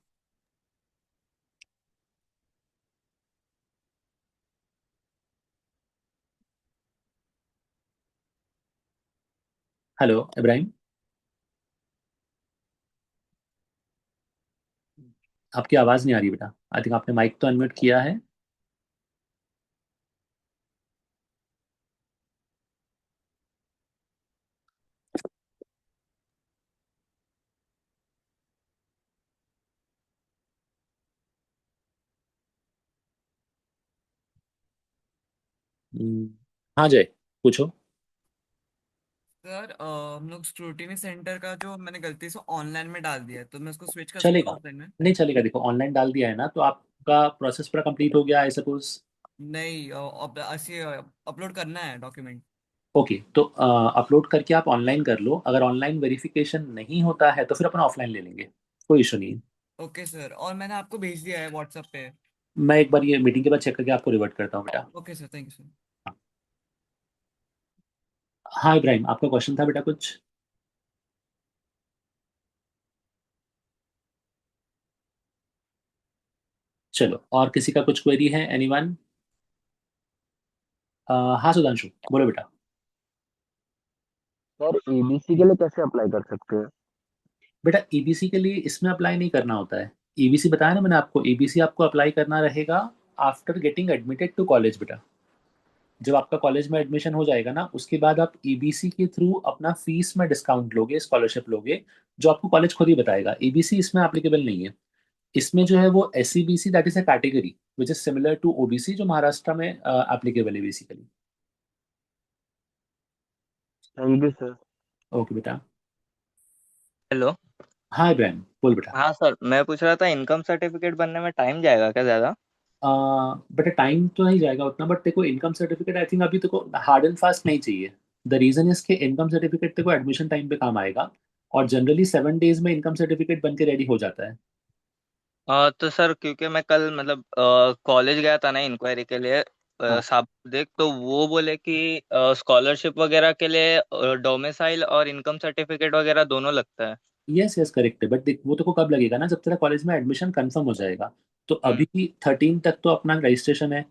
[SPEAKER 1] हेलो इब्राहिम, आपकी आवाज़ नहीं आ रही बेटा। आई थिंक आपने माइक तो अनम्यूट किया है। हम्म, हाँ जय, पूछो।
[SPEAKER 2] सर हम लोग स्क्रूटिनी सेंटर का जो मैंने गलती से ऑनलाइन में डाल दिया है, तो मैं उसको स्विच कर सकता
[SPEAKER 1] चलेगा,
[SPEAKER 2] हूँ ऑफलाइन में?
[SPEAKER 1] नहीं चलेगा, देखो ऑनलाइन डाल दिया है ना, तो आपका प्रोसेस पूरा कंप्लीट हो गया आई सपोज।
[SPEAKER 2] नहीं, ऐसे अपलोड करना है डॉक्यूमेंट।
[SPEAKER 1] ओके, तो अपलोड करके आप ऑनलाइन कर लो। अगर ऑनलाइन वेरिफिकेशन नहीं होता है तो फिर अपन ऑफलाइन ले लेंगे, कोई इशू नहीं है।
[SPEAKER 2] ओके सर, और मैंने आपको भेज दिया है व्हाट्सएप पे।
[SPEAKER 1] मैं एक बार ये मीटिंग के बाद चेक करके आपको रिवर्ट करता हूँ बेटा।
[SPEAKER 2] Okay sir, thank you sir.
[SPEAKER 1] हाँ इब्राहिम, आपका क्वेश्चन था बेटा कुछ। चलो, और किसी का कुछ क्वेरी है, एनीवन? हाँ सुधांशु, बोलो बेटा।
[SPEAKER 5] सर EBC के लिए कैसे अप्लाई कर सकते हैं?
[SPEAKER 1] बेटा EBC के लिए इसमें अप्लाई नहीं करना होता है। EBC बताया ना मैंने आपको, EBC आपको अप्लाई करना रहेगा after getting admitted to college बेटा। जब आपका कॉलेज में एडमिशन हो जाएगा ना, उसके बाद आप EBC के थ्रू अपना फीस में डिस्काउंट लोगे, स्कॉलरशिप लोगे, जो आपको कॉलेज खुद ही बताएगा। EBC इसमें एप्लीकेबल नहीं है। इसमें जो है वो SCBC, that is a category which is similar to OBC, जो महाराष्ट्र में एप्लीकेबल है basically.
[SPEAKER 5] Thank you sir.
[SPEAKER 1] Okay बेटा।
[SPEAKER 5] हेलो।
[SPEAKER 1] हाँ इब्राहिम, बोल बेटा।
[SPEAKER 5] हाँ सर, मैं पूछ रहा था इनकम सर्टिफिकेट बनने में टाइम जाएगा क्या ज़्यादा?
[SPEAKER 1] बेटा टाइम तो नहीं जाएगा उतना, बट देखो इनकम सर्टिफिकेट आई थिंक अभी देखो हार्ड एंड फास्ट नहीं चाहिए। द रीजन इज के इनकम सर्टिफिकेट देखो एडमिशन टाइम पे काम आएगा, और जनरली 7 डेज में इनकम सर्टिफिकेट बन के रेडी हो जाता है।
[SPEAKER 5] तो सर क्योंकि मैं कल मतलब कॉलेज गया था ना इंक्वायरी के लिए,
[SPEAKER 1] हाँ,
[SPEAKER 5] साहब देख तो वो बोले कि स्कॉलरशिप वगैरह के लिए डोमिसाइल और इनकम सर्टिफिकेट वगैरह दोनों लगता है।
[SPEAKER 1] यस यस करेक्ट है, बट देख वो तो को कब लगेगा ना, जब तेरा कॉलेज में एडमिशन कंफर्म हो जाएगा। तो
[SPEAKER 5] हम्म।
[SPEAKER 1] अभी 13 तक तो अपना रजिस्ट्रेशन है।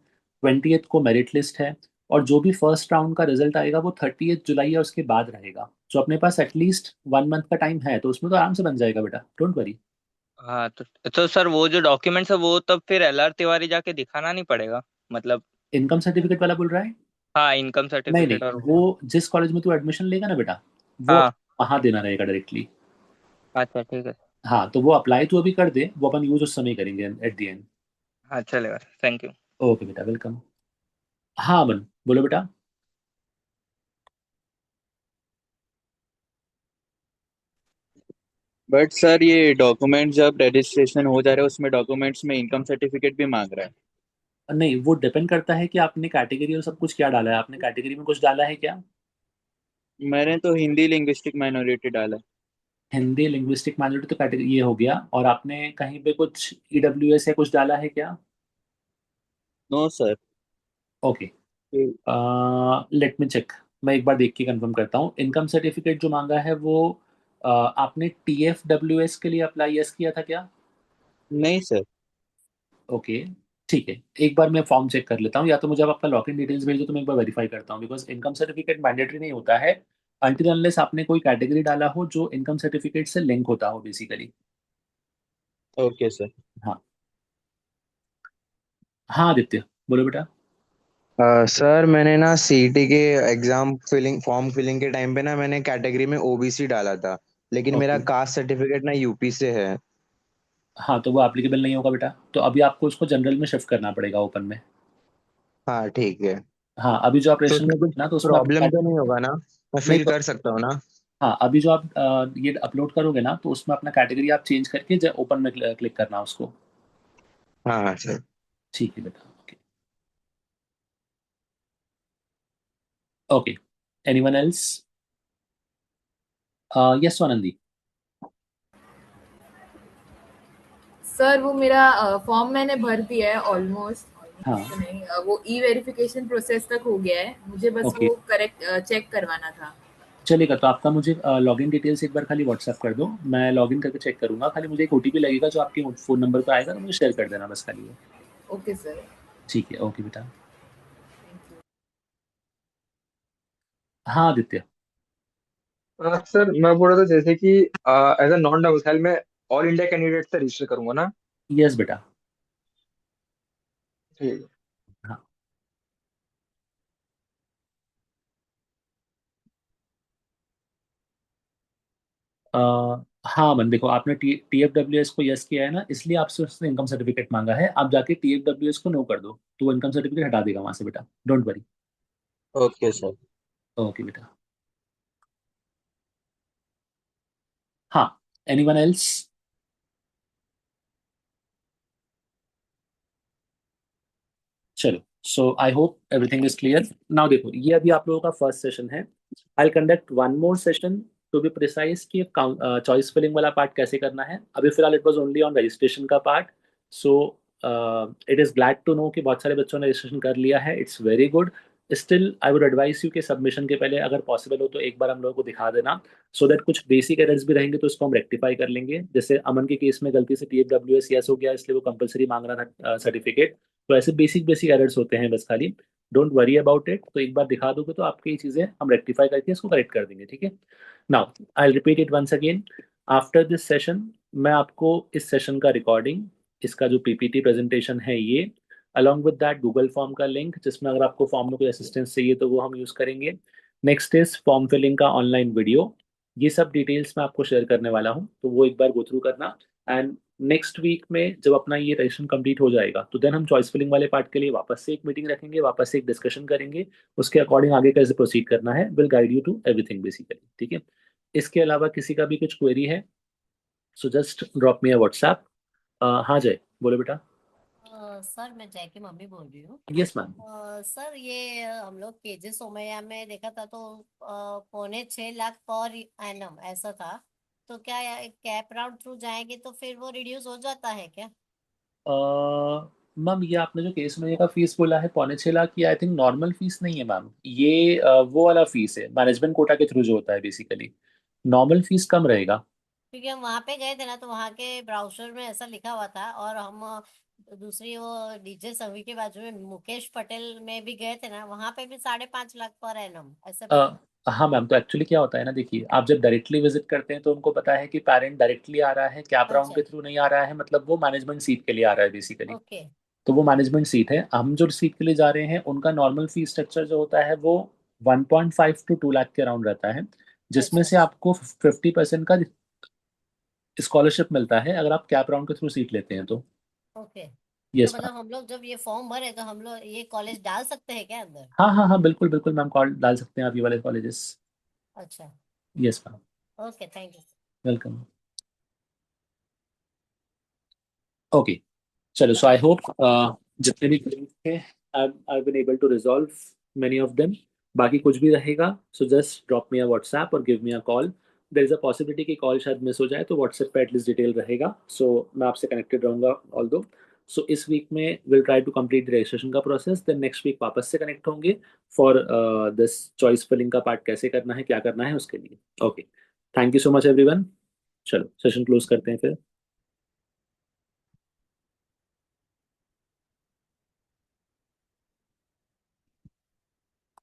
[SPEAKER 1] 20th को मेरिट लिस्ट है, और जो भी फर्स्ट राउंड का रिजल्ट आएगा वो 30th जुलाई या उसके बाद रहेगा। तो अपने पास एटलीस्ट 1 मंथ का टाइम है, तो उसमें तो आराम से बन जाएगा बेटा, डोंट वरी।
[SPEAKER 5] हाँ तो सर वो जो डॉक्यूमेंट्स है वो तब फिर LR तिवारी जाके दिखाना नहीं पड़ेगा, मतलब?
[SPEAKER 1] इनकम सर्टिफिकेट वाला बोल रहा है?
[SPEAKER 5] हाँ, इनकम
[SPEAKER 1] नहीं
[SPEAKER 5] सर्टिफिकेट
[SPEAKER 1] नहीं,
[SPEAKER 5] और
[SPEAKER 1] वो
[SPEAKER 5] वो।
[SPEAKER 1] जिस कॉलेज में तू एडमिशन लेगा ना बेटा, वो
[SPEAKER 5] हाँ।
[SPEAKER 1] वहाँ देना रहेगा डायरेक्टली।
[SPEAKER 5] अच्छा ठीक है।
[SPEAKER 1] हाँ, तो वो अप्लाई तो अभी कर दे, वो अपन यूज उस समय करेंगे एट द एंड।
[SPEAKER 5] हाँ चलेगा, थैंक यू।
[SPEAKER 1] ओके बेटा, वेलकम। हाँ अमन, बोलो बेटा।
[SPEAKER 6] बट सर ये डॉक्यूमेंट जब रजिस्ट्रेशन हो जा रहा है उसमें डॉक्यूमेंट्स में इनकम सर्टिफिकेट भी मांग रहा है।
[SPEAKER 1] नहीं, वो डिपेंड करता है कि आपने कैटेगरी और सब कुछ क्या डाला है। आपने कैटेगरी में कुछ डाला है क्या?
[SPEAKER 6] मैंने तो हिंदी लिंग्विस्टिक माइनॉरिटी डाला है।
[SPEAKER 1] हिंदी लिंग्विस्टिक माइनॉरिटी तो कैटेगरी ये हो गया, और आपने कहीं पे कुछ EWS या कुछ डाला है क्या?
[SPEAKER 6] No sir.
[SPEAKER 1] Okay, let me check. मैं एक बार देख के कंफर्म करता हूँ। इनकम सर्टिफिकेट जो मांगा है वो आपने TFWS के लिए अप्लाई यस किया था क्या?
[SPEAKER 6] नहीं सर।
[SPEAKER 1] ओके, ठीक है। एक बार मैं फॉर्म चेक कर लेता हूँ, या तो मुझे आप अपना लॉगिन डिटेल्स भेज दो तो मैं एक बार वेरीफाई करता हूँ, बिकॉज इनकम सर्टिफिकेट मैंडेटरी नहीं होता है अनटिल अनलेस आपने कोई कैटेगरी डाला हो जो इनकम सर्टिफिकेट से लिंक होता हो बेसिकली।
[SPEAKER 6] Okay sir.
[SPEAKER 1] हाँ। हाँ आदित्य, बोलो बेटा।
[SPEAKER 7] सर मैंने ना सीईटी के एग्जाम फिलिंग फॉर्म फिलिंग के टाइम पे ना मैंने कैटेगरी में ओबीसी डाला था, लेकिन मेरा
[SPEAKER 1] ओके।
[SPEAKER 7] कास्ट सर्टिफिकेट ना यूपी से है।
[SPEAKER 1] हाँ, तो वो एप्लीकेबल नहीं होगा बेटा, तो अभी आपको उसको जनरल में शिफ्ट करना पड़ेगा, ओपन में।
[SPEAKER 7] हाँ ठीक है।
[SPEAKER 1] हाँ, अभी जो आप
[SPEAKER 7] तो
[SPEAKER 1] रजिस्ट्रेशन
[SPEAKER 7] उसमें कुछ
[SPEAKER 1] करोगे ना तो उसमें
[SPEAKER 7] प्रॉब्लम तो नहीं होगा ना? मैं
[SPEAKER 1] नहीं
[SPEAKER 7] फिल कर सकता हूँ ना?
[SPEAKER 1] हाँ, अभी जो आप ये अपलोड करोगे ना तो उसमें अपना कैटेगरी आप चेंज करके ओपन में क्लिक करना उसको।
[SPEAKER 7] हाँ हाँ सर।
[SPEAKER 1] ठीक है बेटा, okay. Okay, anyone else? Yes Anandi.
[SPEAKER 8] Sir वो मेरा फॉर्म मैंने भर दिया है ऑलमोस्ट।
[SPEAKER 1] हाँ।
[SPEAKER 8] तो नहीं वो ई वेरिफिकेशन प्रोसेस तक हो गया है, मुझे बस
[SPEAKER 1] ओके,
[SPEAKER 8] वो करेक्ट चेक करवाना था।
[SPEAKER 1] चलेगा। तो आपका मुझे लॉगिन डिटेल्स एक बार खाली व्हाट्सएप कर दो, मैं लॉगिन करके चेक करूंगा। खाली मुझे एक OTP लगेगा जो आपके फ़ोन नंबर पर आएगा, तो मुझे शेयर कर देना बस खाली वो।
[SPEAKER 8] Okay sir.
[SPEAKER 1] ठीक है, ओके बेटा। हाँ आदित्य।
[SPEAKER 9] सर मैं बोल रहा था जैसे कि एज अ नॉन डोमिसाइल में ऑल इंडिया कैंडिडेट से रजिस्टर करूंगा ना?
[SPEAKER 1] यस बेटा।
[SPEAKER 9] ठीक है।
[SPEAKER 1] हाँ। अ, हाँ मन, देखो आपने TFWS को यस किया है ना, इसलिए आपसे उसने इनकम सर्टिफिकेट मांगा है। आप जाके TFWS को नो कर दो तो वो इनकम सर्टिफिकेट हटा देगा वहां से बेटा, don't worry.
[SPEAKER 6] Okay sir.
[SPEAKER 1] Okay बेटा। हाँ, एनीवन एल्स? चलो, so I hope everything is clear now. देखो, ये अभी आप लोगों का फर्स्ट सेशन है। I conduct one more session to be precise कि चॉइस फिलिंग वाला पार्ट कैसे करना है। अभी फिलहाल it was only on registration का part. So it is glad to know कि बहुत सारे बच्चों ने रजिस्ट्रेशन कर लिया है, it's very good. Still I would advise you कि सबमिशन के पहले अगर पॉसिबल हो तो एक बार हम लोगों को दिखा देना, सो दैट कुछ बेसिक एरर्स भी रहेंगे तो उसको हम रेक्टिफाई कर लेंगे। जैसे अमन के केस में गलती से TFWS यस हो गया, इसलिए वो कंपलसरी मांग रहा था सर्टिफिकेट। तो ऐसे बेसिक बेसिक एरर्स होते हैं बस खाली, डोंट वरी अबाउट इट। तो एक बार दिखा दोगे तो आपकी ये चीज़ें हम रेक्टिफाई करके इसको करेक्ट कर देंगे, ठीक है। Now I repeat it once again. After this session मैं आपको इस सेशन का रिकॉर्डिंग, इसका जो PPT प्रेजेंटेशन है ये, along with that Google form का लिंक, जिसमें अगर आपको फॉर्म में कोई असिस्टेंस चाहिए तो वो हम यूज़ करेंगे। नेक्स्ट इज फॉर्म फिलिंग का ऑनलाइन वीडियो। ये सब डिटेल्स मैं आपको शेयर करने वाला हूँ, तो वो एक बार गो थ्रू करना। एंड नेक्स्ट वीक में जब अपना ये रजिस्ट्रेशन कंप्लीट हो जाएगा तो देन हम चॉइस फिलिंग वाले पार्ट के लिए वापस से एक मीटिंग रखेंगे, वापस से एक डिस्कशन करेंगे। उसके अकॉर्डिंग आगे कैसे प्रोसीड करना है will guide you to everything basically, ठीक है। इसके अलावा किसी का भी कुछ क्वेरी है सो just drop me a WhatsApp. हाँ जय, बोलो बेटा।
[SPEAKER 10] सर मैं जय की मम्मी बोल रही हूँ।
[SPEAKER 1] Yes ma'am.
[SPEAKER 10] सर ये हम लोग केजे सोमैया में देखा था तो 6.25 लाख पर एनम ऐसा था। तो क्या कैप राउंड थ्रू जाएंगे तो फिर वो रिड्यूस हो जाता है क्या?
[SPEAKER 1] मैम, ये आपने जो केस में का फीस बोला है 6.25 लाख, ये आई थिंक नॉर्मल फीस नहीं है मैम। ये वो वाला फीस है मैनेजमेंट कोटा के थ्रू जो होता है बेसिकली। नॉर्मल फीस कम रहेगा।
[SPEAKER 10] क्योंकि हम वहां पे गए थे ना तो वहां के ब्राउचर में ऐसा लिखा हुआ था और हम तो दूसरी वो डीजे संवी के बाजू में मुकेश पटेल में भी गए थे ना, वहां पे भी 5.5 लाख पर एनम ऐसा भी है।
[SPEAKER 1] हाँ मैम, तो एक्चुअली क्या होता है ना, देखिए आप जब डायरेक्टली विजिट करते हैं तो उनको पता है कि पेरेंट डायरेक्टली आ रहा है, कैप राउंड
[SPEAKER 10] अच्छा।
[SPEAKER 1] के थ्रू नहीं आ रहा है, मतलब वो मैनेजमेंट सीट के लिए आ रहा है बेसिकली।
[SPEAKER 10] ओके।
[SPEAKER 1] तो वो मैनेजमेंट सीट है। हम जो सीट के लिए जा रहे हैं उनका नॉर्मल फीस स्ट्रक्चर जो होता है वो 1.5 to 2 लाख के अराउंड रहता है, जिसमें
[SPEAKER 10] अच्छा।
[SPEAKER 1] से आपको 50% का स्कॉलरशिप मिलता है अगर आप कैप राउंड के थ्रू सीट लेते हैं तो।
[SPEAKER 10] ओके। तो
[SPEAKER 1] यस मैम।
[SPEAKER 10] मतलब हम लोग जब ये फॉर्म भरे तो हम लोग ये कॉलेज डाल सकते हैं क्या अंदर?
[SPEAKER 1] हाँ हाँ हाँ, बिल्कुल बिल्कुल मैम, कॉल डाल सकते हैं आप ये वाले कॉलेजेस।
[SPEAKER 10] अच्छा।
[SPEAKER 1] Yes ma'am.
[SPEAKER 10] Okay, thank you.
[SPEAKER 1] Welcome. Okay, चलो, सो आई होप जितने भी क्वेरीज थे I been able to resolve many of them. बाकी कुछ भी रहेगा so just drop me a WhatsApp और give me a call. There is a possibility कि कॉल शायद मिस हो जाए, तो व्हाट्सएप पे एटलीस्ट डिटेल रहेगा, सो मैं आपसे कनेक्टेड रहूंगा ऑल दो। सो इस वीक में will try to complete the registration का प्रोसेस, देन नेक्स्ट वीक वापस से कनेक्ट होंगे फॉर दिस चॉइस फिलिंग का पार्ट, कैसे करना है क्या करना है उसके लिए। Okay, thank you so much everyone. चलो सेशन क्लोज करते हैं फिर।